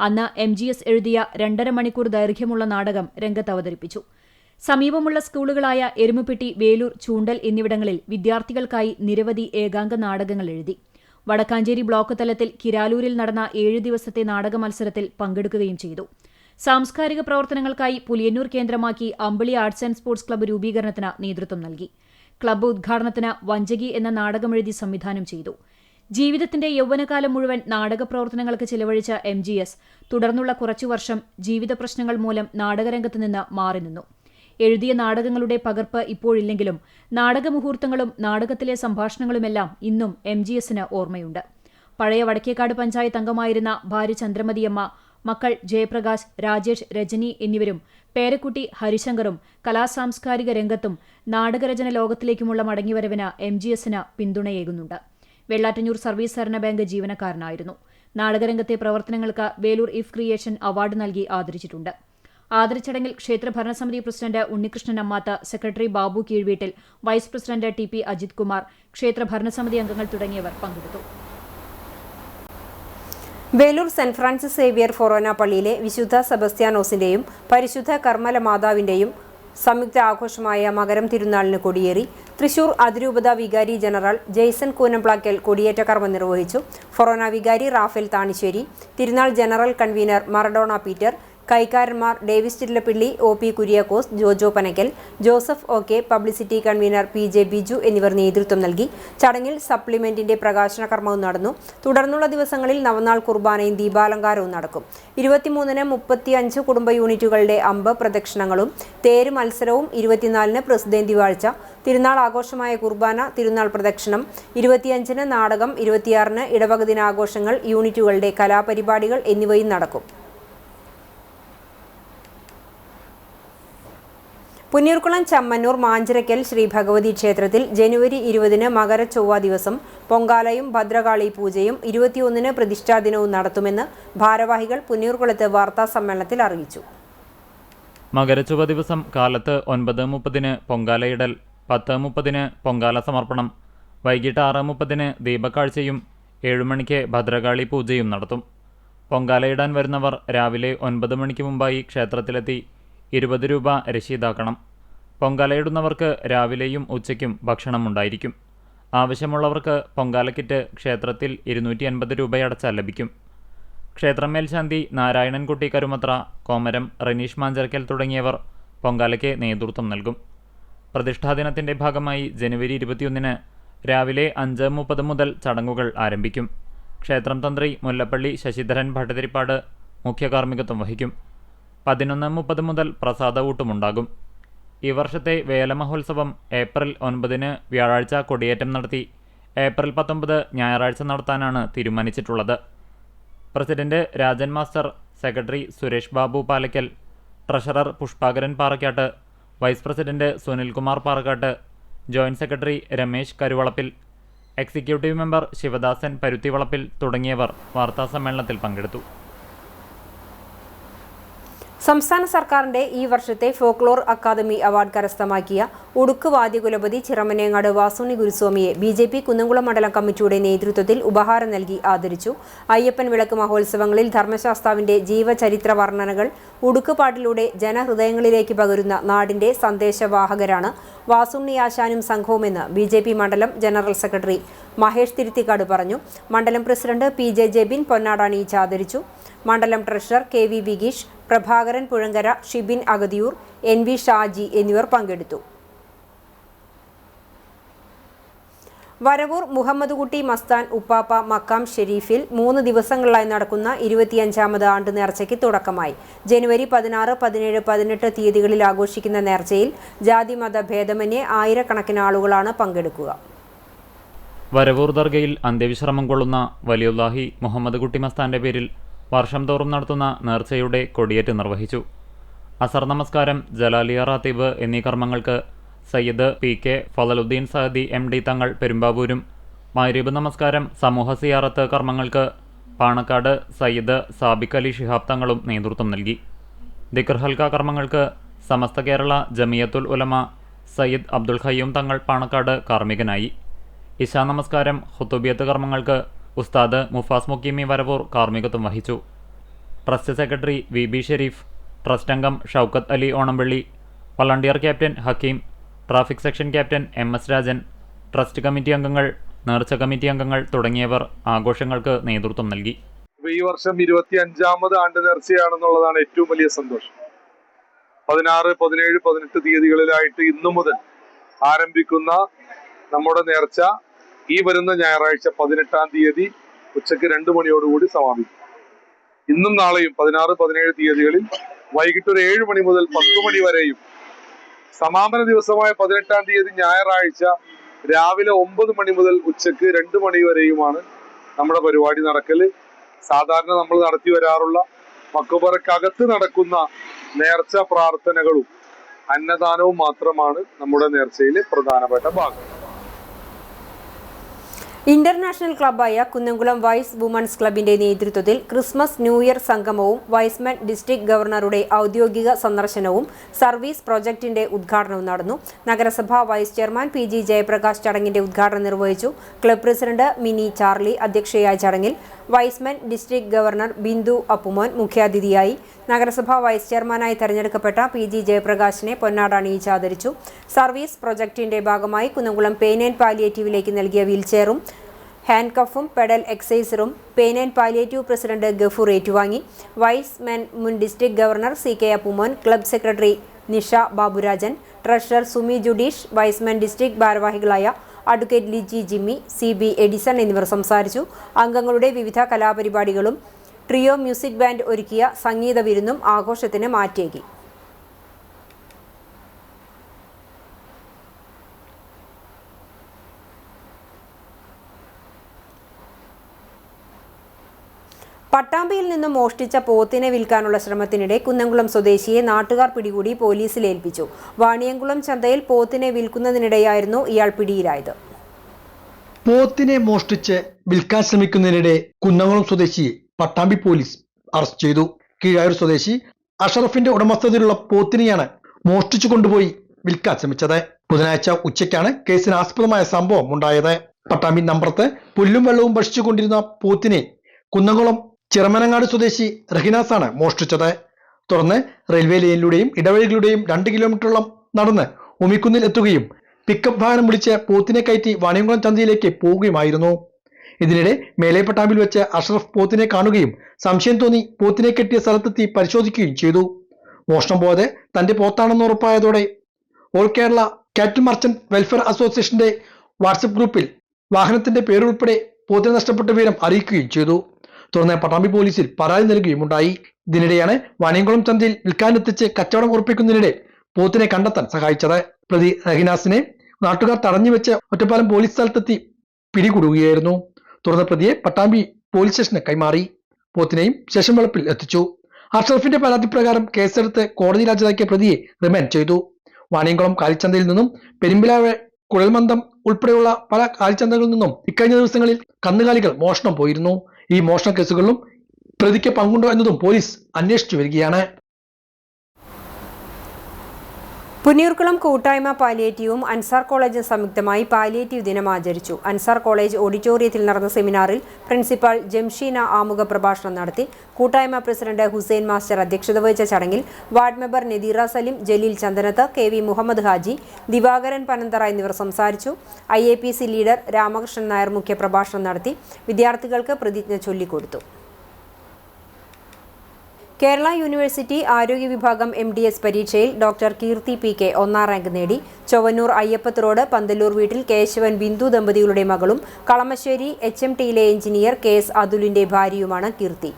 അന്ന് MGS എഴുതിയ 2.5 മണിക്കൂർ ദൈർഘ്യമുള്ള നാടകം രംഗത്ത് അവതരിപ്പിച്ചു. സമീപമുള്ള സ്കൂളുകളായ എരുമപ്പെട്ടി, വേലൂർ, ചൂണ്ടൽ എന്നിവിടങ്ങളിൽ വിദ്യാർത്ഥികൾക്കായി നിരവധി ഏകാംഗ നാടകങ്ങൾ എഴുതി. വടക്കാഞ്ചേരി ബ്ലോക്ക് തലത്തിൽ കിരാലൂരിൽ നടന്ന 7 ദിവസത്തെ നാടക മത്സരത്തിൽ പങ്കെടുക്കുകയും ചെയ്തു. സാംസ്കാരിക പ്രവർത്തനങ്ങൾക്കായി പുലിയന്നൂർ കേന്ദ്രമാക്കി അമ്പിളി ആർട്സ് ആൻഡ് സ്പോർട്സ് ക്ലബ്ബ് രൂപീകരണത്തിന് നേതൃത്വം നൽകി. ക്ലബ്ബ് ഉദ്ഘാടനത്തിന് വഞ്ചകി എന്ന നാടകമെഴുതി സംവിധാനം ചെയ്തു. ജീവിതത്തിന്റെ യൗവനകാലം മുഴുവൻ നാടക പ്രവർത്തനങ്ങൾക്ക് ചിലവഴിച്ച MGS തുടർന്നുള്ള കുറച്ചു വർഷം ജീവിത പ്രശ്നങ്ങൾ മൂലം നാടകരംഗത്ത് നിന്ന് മാറി നിന്നു. എഴുതിയ നാടകങ്ങളുടെ പകർപ്പ് ഇപ്പോഴില്ലെങ്കിലും നാടകമുഹൂർത്തങ്ങളും നാടകത്തിലെ സംഭാഷണങ്ങളുമെല്ലാം ഇന്നും MGSന് ഓർമ്മയുണ്ട്. പഴയ വടക്കേക്കാട് പഞ്ചായത്ത് അംഗമായിരുന്ന ഭാര്യ ചന്ദ്രമതിയമ്മ, മക്കൾ ജയപ്രകാശ്, രാജേഷ്, രജനി എന്നിവരും പേരക്കുട്ടി ഹരിശങ്കറും കലാസാംസ്കാരിക രംഗത്തും നാടകരചന ലോകത്തിലേക്കുമുള്ള മടങ്ങിവരവിന് MGSന് പിന്തുണയേകുന്നുണ്ട്. വെള്ളാറ്റഞ്ഞൂർ സർവീസ് സഹകരണ ബാങ്ക് ജീവനക്കാരനായിരുന്നു. നാടകരംഗത്തെ പ്രവർത്തനങ്ങൾക്ക് വേലൂർ ഇഫ് ക്രിയേഷൻ അവാർഡ് നൽകി ആദരിച്ചിട്ടുണ്ട്. ആദരച്ചടങ്ങിൽ ക്ഷേത്ര ഭരണസമിതി president Unnikrishnan Ammath, secretary Babu Keezhveettil, vice president TP Ajith Kumar, ക്ഷേത്ര ഭരണസമിതി അംഗങ്ങൾ തുടങ്ങിയവർ പങ്കെടുത്തു. Velur saint Francis Xavier forane പള്ളിയിലെ വിശുദ്ധ സെബസ്ത്യാനോസിന്റെയും പരിശുദ്ധ കർമ്മല മാതാവിന്റെയും സംയുക്ത ആഘോഷമായ മകരം തിരുനാളിന് കൊടിയേറി. തൃശൂർ അതിരൂപത വികാരി ജനറൽ ജെയ്സൺ കൂനംപ്ലാക്കൽ കൊടിയേറ്റ കർമ്മം നിർവഹിച്ചു. ഫൊറോന വികാരി റാഫേൽ താണിശ്ശേരി, തിരുനാൾ ജനറൽ കൺവീനർ മറഡോണ പീറ്റർ, കൈക്കാരന്മാർ Davis Chillappally, OP Kuriakose, Jojo Panakkal, Joseph OK, publicity convener PJ Biju എന്നിവർ നേതൃത്വം നൽകി. ചടങ്ങിൽ സപ്ലിമെന്റിന്റെ പ്രകാശന കർമ്മവും നടന്നു. തുടർന്നുള്ള ദിവസങ്ങളിൽ നവനാൾ കുർബാനയും ദീപാലങ്കാരവും നടക്കും. 23-ന് 35 കുടുംബ യൂണിറ്റുകളുടെ അമ്പ് പ്രദക്ഷിണങ്ങളും തേര് മത്സരവും, 24-ന് പ്രസിദ്ധേന്തി വാഴ്ച, തിരുനാൾ ആഘോഷമായ കുർബാന, തിരുനാൾ പ്രദക്ഷിണം, 25-ന് നാടകം, 26-ന് ഇടവക ദിനാഘോഷങ്ങൾ, യൂണിറ്റുകളുടെ കലാപരിപാടികൾ എന്നിവയും നടക്കും. പുന്നൂർക്കുളം ചമ്മന്നൂർ മാഞ്ചിറക്കൽ ശ്രീ ഭഗവതി ക്ഷേത്രത്തിൽ ജനുവരി 20-ന് മകര ചൊവ്വ ദിവസം പൊങ്കാലയും ഭദ്രകാളി പൂജയും 21-ന് പ്രതിഷ്ഠാദിനവും നടത്തുമെന്ന് ഭാരവാഹികൾ പുന്നൂർക്കുളത്ത് വാർത്താ സമ്മേളനത്തിൽ അറിയിച്ചു. മകരചൊവ്വ ദിവസം കാലത്ത് 9:30-ന് പൊങ്കാലയിടൽ, 10:30-ന് പൊങ്കാല സമർപ്പണം, വൈകിട്ട് 6:30-ന് ദീപക്കാഴ്ചയും 7 മണിക്ക് ഭദ്രകാളി പൂജയും നടത്തും. പൊങ്കാലയിടാൻ വരുന്നവർ രാവിലെ 9 മണിക്ക് മുമ്പായി ക്ഷേത്രത്തിലെത്തി 20 രൂപ രശീതാക്കണം. പൊങ്കാലയിടുന്നവർക്ക് രാവിലെയും ഉച്ചയ്ക്കും ഭക്ഷണമുണ്ടായിരിക്കും. ആവശ്യമുള്ളവർക്ക് പൊങ്കാലക്കിറ്റ് ക്ഷേത്രത്തിൽ 250 രൂപയടച്ചാൽ ലഭിക്കും. ക്ഷേത്രം മേൽശാന്തി നാരായണൻകുട്ടി കരുമത്ര, കോമരം റനീഷ് മാഞ്ചർക്കൽ തുടങ്ങിയവർ പൊങ്കാലയ്ക്ക് നേതൃത്വം നൽകും. പ്രതിഷ്ഠാദിനത്തിൻ്റെ ഭാഗമായി ജനുവരി 21-ന് രാവിലെ 5:30 മുതൽ ചടങ്ങുകൾ ആരംഭിക്കും. ക്ഷേത്രം തന്ത്രി മുല്ലപ്പള്ളി ശശിധരൻ ഭട്ടതിരിപ്പാട് മുഖ്യ കാർമ്മികത്വം വഹിക്കും. 11:30 മുതൽ പ്രസാദഊട്ടുമുണ്ടാകും. ഈ വർഷത്തെ വേലമഹോത്സവം ഏപ്രിൽ 9-ന് വ്യാഴാഴ്ച കൊടിയേറ്റം നടത്തി ഏപ്രിൽ 19 ഞായറാഴ്ച നടത്താനാണ് തീരുമാനിച്ചിട്ടുള്ളത്. President Rajan master, secretary Suresh Babu Palakkal, treasurer Pushpakaran Parakkat, vice president Sunilkumar Parakkat, joint secretary Ramesh Karuvalappil, executive member Sivadasan Paruthivalappil തുടങ്ങിയവർ വാർത്താസമ്മേളനത്തിൽ പങ്കെടുത്തു. സംസ്ഥാന സർക്കാരിന്റെ ഈ വർഷത്തെ ഫോക്ലോർ അക്കാദമി അവാർഡ് കരസ്ഥമാക്കിയ ഉടുക്ക് വാദ്യകുലപതി ചിറമനേങ്ങാട് വാസുണ്ണി ഗുരുസ്വാമിയെ BJP കുന്നംകുളം മണ്ഡലം കമ്മിറ്റിയുടെ നേതൃത്വത്തിൽ ഉപഹാരം നൽകി ആദരിച്ചു. അയ്യപ്പൻ വിളക്ക് മഹോത്സവങ്ങളിൽ ധർമ്മശാസ്താവിന്റെ ജീവചരിത്ര വർണ്ണനകൾ ഉടുക്കുപാട്ടിലൂടെ ജനഹൃദയങ്ങളിലേക്ക് പകരുന്ന നാടിന്റെ സന്ദേശവാഹകരാണ് വാസുണ്ണി ആശാനും സംഘവുമെന്ന് BJP മണ്ഡലം ജനറൽ സെക്രട്ടറി മഹേഷ് തിരുത്തിക്കാട് പറഞ്ഞു. മണ്ഡലം പ്രസിഡന്റ് PJ ജെബിൻ പൊന്നാടണിയിച്ച് ആദരിച്ചു. മണ്ഡലം treasurer KV Vigeesh, Prabhakaran Puzhankara, Shibin Agathiyur, NV Shaji എന്നിവർ പങ്കെടുത്തു. വരവൂർ മുഹമ്മദ് കുട്ടി മസ്താൻ ഉപ്പാപ്പ മക്കാം ഷെരീഫിൽ 3 ദിവസങ്ങളിലായി നടക്കുന്ന 25ാമത് ആണ്ട് നേർച്ചയ്ക്ക് തുടക്കമായി. ജനുവരി 16, 17, 18 തീയതികളിൽ ആഘോഷിക്കുന്ന നേർച്ചയിൽ ജാതിമത ഭേദമന്യേ ആയിരക്കണക്കിന് ആളുകളാണ് പങ്കെടുക്കുക. വരവൂർ ദർഗയിൽ അന്ത്യവിശ്രമം കൊള്ളുന്ന വലിയുല്ലാഹി മുഹമ്മദ് കുട്ടി മസ്താന്റെ പേരിൽ വർഷം തോറും നടത്തുന്ന നേർച്ചയുടെ കൊടിയേറ്റ് നിർവഹിച്ചു. അസർ നമസ്കാരം, ജലാലിയ റാത്തീബ് എന്നീ കർമ്മങ്ങൾക്ക് സയ്യിദ് PK ഫളലുദ്ദീൻ സഅദി MD തങ്ങൾ പെരുമ്പാവൂരും, മഗ്‌രിബ് നമസ്കാരം, സമൂഹ സിയാറത്ത് കർമ്മങ്ങൾക്ക് പാണക്കാട് സയ്യിദ് സാബിഖ് അലി ശിഹാബ് തങ്ങളും നേതൃത്വം നൽകി. ദിക്ർ ഹൽക്ക കർമ്മങ്ങൾക്ക് സമസ്ത കേരള ജമിയത്തുൽ ഉലമ സയ്യിദ് അബ്ദുൽ ഖയ്യൂം തങ്ങൾ പാണക്കാട് കാർമ്മികനായി. ഇശാ നമസ്കാരം, ഖുതുബിയത്ത് കർമ്മങ്ങൾക്ക് ഉസ്താദ് മുഫാസ് മുക്കീമി വരവൂർ കാർമ്മികത്വം വഹിച്ചു. Trust secretary VB Shareef, trust അംഗം Shoukath Ali Onampally, volunteer captain Hakeem, traffic section captain MS Rajan, trust committee അംഗങ്ങൾ, നേർച്ച കമ്മിറ്റി അംഗങ്ങൾ തുടങ്ങിയവർ ആഘോഷങ്ങൾക്ക് നേതൃത്വം നൽകി. ഈ വർഷം 25ാമത് ആണ്ട് നേർച്ചയാണെന്നുള്ളതാണ് ഏറ്റവും വലിയ സന്തോഷം. 16, 17, 18 തീയതികളിലായിട്ട് ഇന്നു മുതൽ ആരംഭിക്കുന്ന നമ്മുടെ നേർച്ച ഈ വരുന്ന ഞായറാഴ്ച 18-ാം തീയതി ഉച്ചയ്ക്ക് 2 മണിയോടുകൂടി സമാപിക്കും. ഇന്നും നാളെയും 16, 17 തീയതികളിൽ വൈകിട്ട് ഒരു 7 മണി മുതൽ 10 മണി വരെയും, സമാപന ദിവസമായ 18-ാം തീയതി ഞായറാഴ്ച രാവിലെ 9 മണി മുതൽ ഉച്ചയ്ക്ക് 2 മണി വരെയുമാണ് നമ്മുടെ പരിപാടി നടക്കല്. സാധാരണ നമ്മൾ നടത്തി വരാറുള്ള മക്കബറക്കകത്ത് നടക്കുന്ന നേർച്ച പ്രാർത്ഥനകളും അന്നദാനവും മാത്രമാണ് നമ്മുടെ നേർച്ചയിലെ പ്രധാനപ്പെട്ട ഭാഗം. ഇന്റർനാഷണൽ ക്ലബ്ബായ കുന്നംകുളം വൈസ് വുമൺസ് ക്ലബിന്റെ നേതൃത്വത്തിൽ ക്രിസ്മസ് ന്യൂ ഇയർ സംഗമവും വൈസ്മെൻ ഡിസ്ട്രിക്ട് ഗവർണറുടെ ഔദ്യോഗിക സന്ദർശനവും സർവീസ് പ്രൊജക്ടിന്റെ ഉദ്ഘാടനവും നടന്നു. നഗരസഭാ വൈസ് ചെയർമാൻ PG ജയപ്രകാശ് ചടങ്ങിന്റെ ഉദ്ഘാടനം നിർവഹിച്ചു. ക്ലബ് പ്രസിഡന്റ് മിനി ചാർലി അധ്യക്ഷയായ ചടങ്ങിൽ wise men district governor Bindu Appumon മുഖ്യാതിഥിയായി. നഗരസഭാ വൈസ് ചെയർമാനായി തെരഞ്ഞെടുക്കപ്പെട്ട PG ജയപ്രകാശിനെ പൊന്നാട അണിയിച്ച് ആദരിച്ചു. സർവീസ് പ്രൊജക്ടിന്റെ ഭാഗമായി കുന്നംകുളം പെയിൻ ആൻഡ് പാലിയേറ്റീവിലേക്ക് നൽകിയ വീൽചെയറും ഹാൻഡ് പെഡൽ എക്സൈസറും pain and palliative president Gafoor ഏറ്റുവാങ്ങി. വൈസ് മെൻ മുൻ district governor CK Appumon, club secretary Nisha Baburajan, treasurer Sumi Judeesh, Y's Men district ഭാരവാഹികളായ advocate Liji Jimmy, CB Edison എന്നിവർ സംസാരിച്ചു. അംഗങ്ങളുടെ വിവിധ കലാപരിപാടികളും ട്രിയോ മ്യൂസിക് ബാൻഡ് ഒരുക്കിയ സംഗീത വിരുന്നും ആഘോഷത്തിന് മാറ്റേകി. പട്ടാമ്പിയിൽ നിന്നും മോഷ്ടിച്ച പോത്തിനെ വിൽക്കാനുള്ള ശ്രമത്തിനിടെ കുന്നംകുളം സ്വദേശിയെ നാട്ടുകാർ പിടികൂടി പോലീസിൽ ഏൽപ്പിച്ചു. വാണിയംകുളം ചന്തയിൽ പോത്തിനെ വിൽക്കുന്നതിനിടെയായിരുന്നു ഇയാൾ പിടിയിലായത്. പോത്തിനെ മോഷ്ടിച്ച് വിൽക്കാൻ ശ്രമിക്കുന്നതിനിടെ കുന്നംകുളം സ്വദേശിയെ പട്ടാമ്പി പോലീസ് അറസ്റ്റ് ചെയ്തു. കീഴായൂർ സ്വദേശി അഷറഫിന്റെ ഉടമസ്ഥതയിലുള്ള പോത്തിനെയാണ് മോഷ്ടിച്ചു കൊണ്ടുപോയി വിൽക്കാൻ ശ്രമിച്ചത്. ബുധനാഴ്ച ഉച്ചയ്ക്കാണ് കേസിന് ആസ്പദമായ സംഭവം ഉണ്ടായത്. പട്ടാമ്പി നമ്പറത്ത് പുല്ലും വെള്ളവും ഭക്ഷിച്ചുകൊണ്ടിരുന്ന പോത്തിനെ കുന്നംകുളം ചിറമനങ്ങാട് സ്വദേശി റഹിനാസാണ് മോഷ്ടിച്ചത്. തുടർന്ന് റെയിൽവേ ലൈനിലൂടെയും ഇടവഴികളുടെയും 2 കിലോമീറ്ററോളം നടന്ന് ഉമിക്കുന്നിൽ എത്തുകയും പിക്കപ്പ് വാഹനം വിളിച്ച് പോത്തിനെ കയറ്റി വാണിയംകുളം ചന്തയിലേക്ക് പോവുകയുമായിരുന്നു. ഇതിനിടെ മേലെ പട്ടാമ്പിൽ വെച്ച് അഷ്റഫ് പോത്തിനെ കാണുകയും സംശയം തോന്നി പോത്തിനെ കെട്ടിയ സ്ഥലത്തെത്തി പരിശോധിക്കുകയും ചെയ്തു. മോഷണം പോയത് തന്റെ പോത്താണെന്ന് ഉറപ്പായതോടെ ഓൾ കേരള കാറ്റിൽ മർച്ചന്റ് വെൽഫെയർ അസോസിയേഷന്റെ വാട്സപ്പ് ഗ്രൂപ്പിൽ വാഹനത്തിന്റെ പേരുൾപ്പെടെ പോത്തിനെ നഷ്ടപ്പെട്ട വിവരം അറിയിക്കുകയും ചെയ്തു. തുടർന്ന് പട്ടാമ്പി പോലീസിൽ പരാതി നൽകുകയും ഉണ്ടായി. ഇതിനിടെയാണ് വാണിയംകുളം ചന്തയിൽ വിൽക്കാനെത്തിച്ച് കച്ചവടം ഉറപ്പിക്കുന്നതിനിടെ പോത്തിനെ കണ്ടെത്താൻ സഹായിച്ചത്. പ്രതി റഹിനാസിനെ നാട്ടുകാർ തടഞ്ഞു വെച്ച് ഒറ്റപ്പാലം പോലീസ് സ്ഥലത്തെത്തി പിടികൂടുകയായിരുന്നു. തുടർന്ന് പ്രതിയെ പട്ടാമ്പി പോലീസ് സ്റ്റേഷന് കൈമാറി. പോത്തിനെയും സ്റ്റേഷൻ വളപ്പിൽ എത്തിച്ചു. അഷ്റഫിന്റെ പരാതി പ്രകാരം കേസെടുത്ത് കോടതിയിൽ ഹാജരാക്കിയ പ്രതിയെ റിമാൻഡ് ചെയ്തു. വാണിയംകുളം കാലിച്ചന്തയിൽ നിന്നും പെരുമ്പിലാവ് കുഴൽമന്ദം ഉൾപ്പെടെയുള്ള പല കാലിച്ചന്തകളിൽ നിന്നും ഇക്കഴിഞ്ഞ ദിവസങ്ങളിൽ കന്നുകാലികൾ മോഷണം പോയിരുന്നു. ഈ മോഷണ കേസുകളിലും പ്രതിക്ക് പങ്കുണ്ടോ എന്നതും പോലീസ് അന്വേഷിച്ചു വരികയാണ്. പുന്നയൂർക്കുളം കൂട്ടായ്മ പാലിയേറ്റീവും അൻസാർ കോളേജും സംയുക്തമായി പാലിയേറ്റീവ് ദിനം ആചരിച്ചു. അൻസാർ കോളേജ് ഓഡിറ്റോറിയത്തിൽ നടന്ന സെമിനാറിൽ പ്രിൻസിപ്പാൾ ജംഷീന ആമുഖ പ്രഭാഷണം നടത്തി. കൂട്ടായ്മ പ്രസിഡന്റ് ഹുസൈൻ മാസ്റ്റർ അധ്യക്ഷത വഹിച്ച ചടങ്ങിൽ ward member Nadeera Salim, Jaleel Chandanath, KV Muhammad Haji, Divakaran Panantharra എന്നിവർ സംസാരിച്ചു. IAPC ലീഡർ രാമകൃഷ്ണൻ നായർ മുഖ്യപ്രഭാഷണം നടത്തി. വിദ്യാർത്ഥികൾക്ക് പ്രതിജ്ഞ ചൊല്ലിക്കൊടുത്തു. കേരള യൂണിവേഴ്സിറ്റി ആരോഗ്യ വിഭാഗം MDS പരീക്ഷയിൽ ഡോക്ടർ കീർത്തി PK 1ാം റാങ്ക് നേടി. ചൊവ്വന്നൂർ അയ്യപ്പത്ത് റോഡ് പന്തല്ലൂർ വീട്ടിൽ കേശവൻ ബിന്ദു ദമ്പതികളുടെ മകളും കളമശ്ശേരി HMTയിലെ എഞ്ചിനീയർ KS അതുലിന്റെ ഭാര്യയുമാണ് കീർത്തി.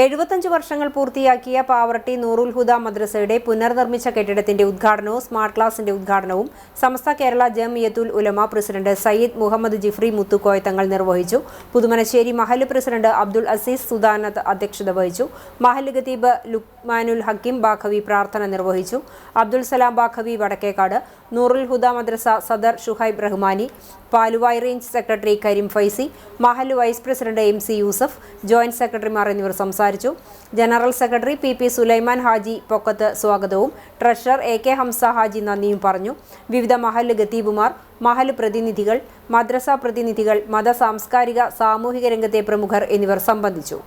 75 വർഷങ്ങൾ പൂർത്തിയാക്കിയ പാവറട്ടി നൂറുൽ ഹുദ മദ്രസയുടെ പുനർനിർമ്മിച്ച കെട്ടിടത്തിന്റെ ഉദ്ഘാടനവും സ്മാർട്ട് ക്ലാസിന്റെ ഉദ്ഘാടനവും സമസ്ത കേരള ജംഇയ്യത്തുൽ ഉലമ പ്രസിഡന്റ് സയ്യിദ് മുഹമ്മദ് ജിഫ്രി മുത്തുക്കോയ തങ്ങൾ നിർവഹിച്ചു. പുതുമനശ്ശേരി മഹല്ല് പ്രസിഡന്റ് അബ്ദുൽ അസീസ് സുദാനത്ത് അധ്യക്ഷത വഹിച്ചു. മഹല്ല് ഖതീബ് ലുക്മാനുൽ ഹക്കീം ബാഖവി പ്രാർത്ഥന നിർവഹിച്ചു. അബ്ദുൽ സലാം ബാഖവി വടക്കേക്കാട്, നൂറുൽ ഹുദ മദ്രസ സദർ ഷുഹൈബ് റഹ്മാനി, പാലുവായ് റേഞ്ച് സെക്രട്ടറി കരീം ഫൈസി, മഹല്ല് vice president MC Yusuf, joint സെക്രട്ടറിമാർ എന്നിവർ സംസാരിച്ചു. General secretary PP Sulaiman Haji Pokkath സ്വാഗതവും ട്രഷറർ AK ഹംസ ഹാജി നന്ദിയും പറഞ്ഞു. വിവിധ മഹല്ല് ഖതീബുമാർ, മഹല്ല് പ്രതിനിധികൾ, മദ്രസ പ്രതിനിധികൾ, മത സാംസ്കാരിക സാമൂഹിക രംഗത്തെ പ്രമുഖർ എന്നിവർ സംബന്ധിച്ചു.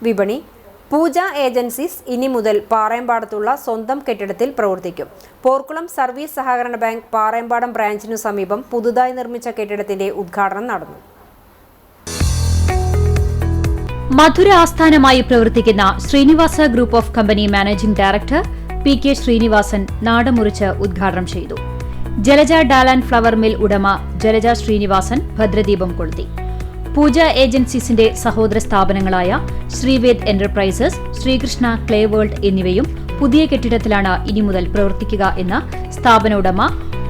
വിപണി പൂജ ഏജൻസീസ് ഇനി മുതൽ പാറയമ്പാടത്തുള്ള സ്വന്തം കെട്ടിടത്തിൽ പ്രവർത്തിക്കും. പോർക്കുളം സർവീസ് സഹകരണ ബാങ്ക് പാറയമ്പാടം ബ്രാഞ്ചിനു സമീപം പുതുതായി നിർമ്മിച്ച കെട്ടിടത്തിന്റെ ഉദ്ഘാടനം നടന്നു. മധുര ആസ്ഥാനമായി പ്രവർത്തിക്കുന്ന Srinivasa group of company managing director PK Srinivasan നാടമുറിച്ച് ഉദ്ഘാടനം ചെയ്തു. Jalaja dal and flour mill ഉടമ ജലജ ശ്രീനിവാസൻ ഭദ്രദീപം കൊളുത്തി. പൂജ ഏജൻസീസിന്റെ സഹോദര സ്ഥാപനങ്ങളായ Sreeved enterprises, Sreekrishna clay world എന്നിവയും പുതിയ കെട്ടിടത്തിലാണ് ഇനി മുതൽ പ്രവർത്തിക്കുക എന്ന് സ്ഥാപന ഉടമ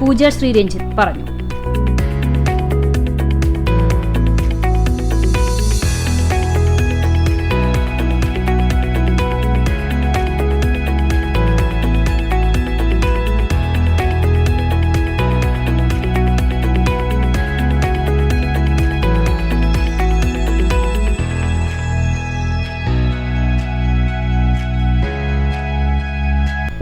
പൂജ ശ്രീ രഞ്ജിത്ത് പറഞ്ഞു.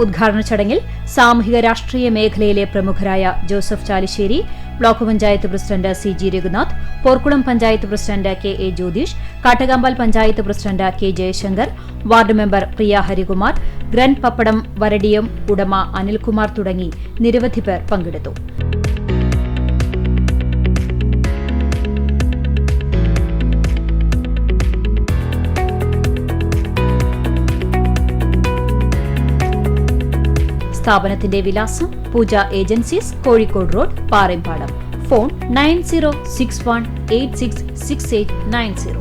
ഉദ്ഘാടന ചടങ്ങിൽ സാമൂഹിക രാഷ്ട്രീയ മേഖലയിലെ പ്രമുഖരായ Joseph Chalissery, block panchayat president CG Raghunath, Porkulam panchayat president KA Jyothish, Kattakampal panchayat president K Jayasankar, ward member Priya Harikumar, grand pappadam Varadiyam ഉടമ അനിൽകുമാർ തുടങ്ങി നിരവധി പേർ പങ്കെടുത്തു. സ്ഥാപനത്തിന്റെ വിലാസം Pooja agencies, Kozhikode road, Parempadam. Phone 9061866890.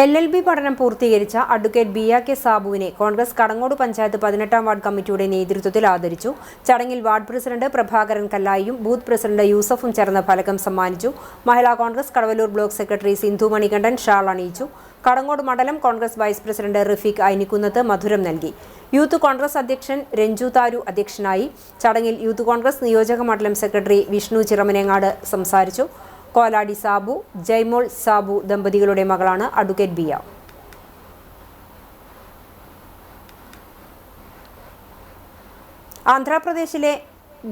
LLB പഠനം പൂർത്തീകരിച്ച അഡ്വക്കേറ്റ് BK സാബുവിനെ കോൺഗ്രസ് കടങ്ങോട് പഞ്ചായത്ത് 18-ാം വാർഡ് കമ്മിറ്റിയുടെ നേതൃത്വത്തിൽ ആദരിച്ചു. ചടങ്ങിൽ വാർഡ് പ്രസിഡന്റ് പ്രഭാകരൻ കല്ലായിയും ബൂത്ത് പ്രസിഡന്റ് യൂസഫും ചേർന്ന് ഫലകം സമ്മാനിച്ചു. Mahila Congress Kadavallur block secretary Sindhu Manikandan shawl അണിയിച്ചു. കടങ്ങോട് മണ്ഡലം കോൺഗ്രസ് വൈസ് പ്രസിഡന്റ് റഫീഖ് ഐനിക്കുന്നത്ത് മധുരം നൽകി. യൂത്ത് കോൺഗ്രസ് അധ്യക്ഷൻ രഞ്ജു താരു അധ്യക്ഷനായി. ചടങ്ങിൽ യൂത്ത് കോൺഗ്രസ് നിയോജക മണ്ഡലം സെക്രട്ടറി വിഷ്ണു ചിറമനേങ്ങാട് സംസാരിച്ചു. കോലാടി സാബു, ജയ്മോൾ സാബു ദമ്പതികളുടെ മകളാണ് അഡ്വക്കേറ്റ് ബിയ. ആന്ധ്രാപ്രദേശിലെ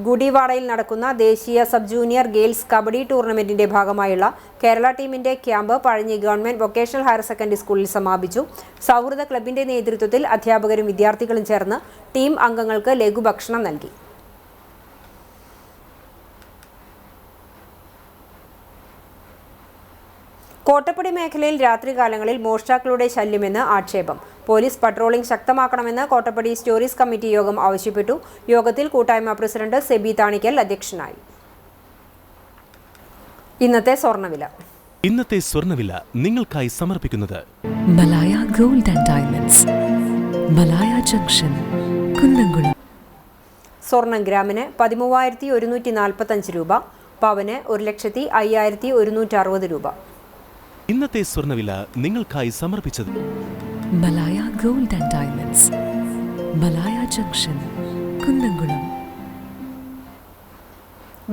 ഗുഡിവാഡയിൽ നടക്കുന്ന ദേശീയ സബ് ജൂനിയർ ഗേൾസ് കബഡി ടൂർണമെന്റിന്റെ ഭാഗമായുള്ള കേരള ടീമിന്റെ camp Pazhanji government vocational higher secondary സ്കൂളിൽ സമാപിച്ചു. സൗഹൃദ ക്ലബിന്റെ നേതൃത്വത്തിൽ അധ്യാപകരും വിദ്യാർത്ഥികളും ചേർന്ന് ടീം അംഗങ്ങൾക്ക് ലഘുഭക്ഷണം നൽകി. കോട്ടപ്പടി മേഖലയിൽ രാത്രികാലങ്ങളിൽ മോഷ്ടാക്കളുടെ ശല്യമെന്ന് ആക്ഷേപം. പോലീസ് പട്രോളിംഗ് ശക്തമാക്കണമെന്ന് കോട്ടപ്പടി സ്റ്റോറീസ് കമ്മിറ്റി യോഗം ആവശ്യപ്പെട്ടു. യോഗത്തിൽ കൂട്ടായ്മ പ്രസിഡന്റ് സെബി താണിക്കൽ അധ്യക്ഷനായി. ഇന്നത്തെ സ്വർണ്ണവില നിങ്ങൾക്കായി സമർപ്പിക്കുന്നത് Malaya gold and diamonds, Malaya junction, Kunnamkulam. സ്വർണം ഗ്രാമിന് 13,145 രൂപ, പവന് 1,05,160 രൂപ. ഇന്നത്തെ സ്വർണ്ണവില നിങ്ങൾക്കായി സമർപ്പിച്ചത് Malaya gold and diamonds, Malaya junction, Kunnamkulam.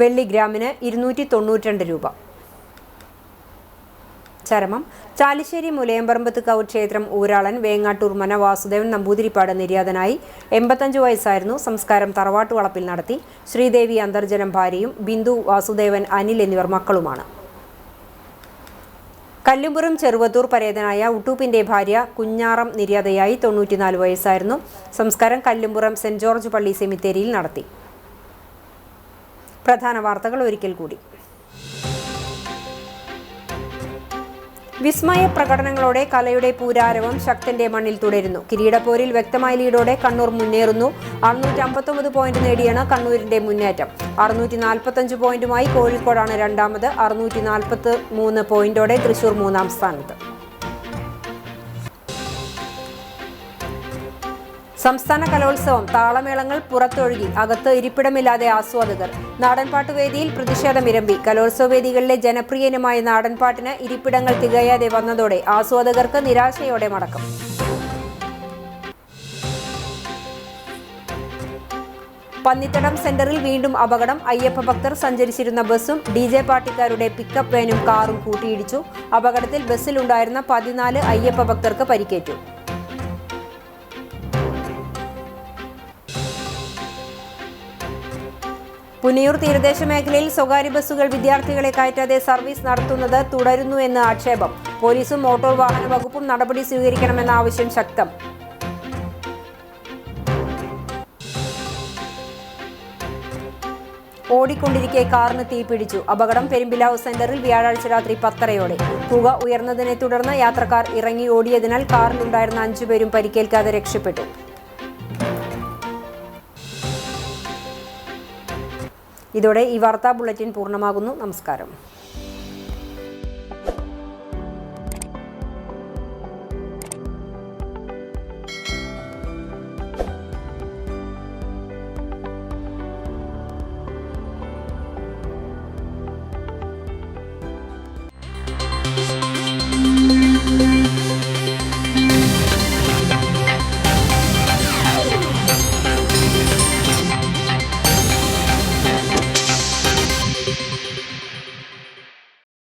വെള്ളി ഗ്രാമിന് 292 രൂപ. ചരമം ചാലിശ്ശേരി മുലയമ്പറമ്പത്തുകാവ് ക്ഷേത്രം ഊരാളൻ വേങ്ങാട്ടൂർ മന വാസുദേവൻ നമ്പൂതിരിപ്പാട് നിര്യാതനായി. 85 വയസ്സായിരുന്നു. സംസ്കാരം തറവാട്ടു വളപ്പിൽ നടത്തി. ശ്രീദേവി അന്തർജനം ഭാര്യയും ബിന്ദു, വാസുദേവൻ, അനിൽ എന്നിവർ മക്കളുമാണ്. കല്ലുംപുറം ചെറുവത്തൂർ പരേതനായ ഉട്ടൂപ്പിന്റെ ഭാര്യ കുഞ്ഞാറം നിര്യാതയായി. 94 വയസ്സായിരുന്നു. സംസ്കാരം കല്ലുംപുറം സെന്റ് ജോർജ് പള്ളി സെമിത്തേരിയിൽ നടത്തി. പ്രധാന വാർത്തകൾ ഒരിക്കൽ കൂടി. വിസ്മയ പ്രകടനങ്ങളോടെ കലയുടെ പൂരാരവം ശക്തന്റെ മണ്ണിൽ തുടരുന്നു. കിരീടപ്പോരിൽ വ്യക്തമായ ലീഡോടെ കണ്ണൂർ മുന്നേറുന്നു. 659 പോയിന്റ് നേടിയാണ് കണ്ണൂരിന്റെ മുന്നേറ്റം. 645 പോയിന്റുമായി കോഴിക്കോടാണ് രണ്ടാമത്. 643 പോയിന്റോടെ തൃശൂർ മൂന്നാം സ്ഥാനത്ത്. സംസ്ഥാന കലോത്സവം താളമേളങ്ങൾ പുറത്തൊഴുകി. അകത്ത് ഇരിപ്പിടമില്ലാതെ ആസ്വാദകർ. നാടൻപാട്ടുവേദിയിൽ പ്രതിഷേധമിരമ്പി. കലോത്സവ വേദികളിലെ ജനപ്രിയനുമായ നാടൻപാട്ടിന് ഇരിപ്പിടങ്ങൾ തികയാതെ വന്നതോടെ ആസ്വാദകർക്ക് നിരാശയോടെ മടക്കം. പന്നിത്തടം സെന്ററിൽ വീണ്ടും അപകടം. അയ്യപ്പ ഭക്തർ സഞ്ചരിച്ചിരുന്ന ബസ്സും DJ പാർട്ടിക്കാരുടെ പിക്കപ്പ് വാനും കാറും കൂട്ടിയിടിച്ചു. അപകടത്തിൽ ബസ്സിലുണ്ടായിരുന്ന 14 അയ്യപ്പ ഭക്തർക്ക് പരിക്കേറ്റു. പുന്നയൂർ തീരദേശ മേഖലയിൽ സ്വകാര്യ ബസ്സുകൾ വിദ്യാർത്ഥികളെ കയറ്റാതെ സർവീസ് നടത്തുന്നത് തുടരുന്നുവെന്ന് ആക്ഷേപം. പോലീസും മോട്ടോർ വാഹന വകുപ്പും നടപടി സ്വീകരിക്കണമെന്ന ആവശ്യം ശക്തം. ഓടിക്കൊണ്ടിരിക്കെ കാറിന് തീപിടിച്ചു. അപകടം പെരുമ്പിലാവ് സെന്ററിൽ വ്യാഴാഴ്ച രാത്രി 10:30-ഓടെ. പുക ഉയർന്നതിനെ തുടർന്ന് യാത്രക്കാർ ഇറങ്ങി ഓടിയതിനാൽ കാറിലുണ്ടായിരുന്ന 5 പേരും പരിക്കേൽക്കാതെ രക്ഷപ്പെട്ടു. ഇതോടെ ഈ വാർത്താ ബുള്ളറ്റിൻ പൂർണ്ണമാകുന്നു. നമസ്കാരം.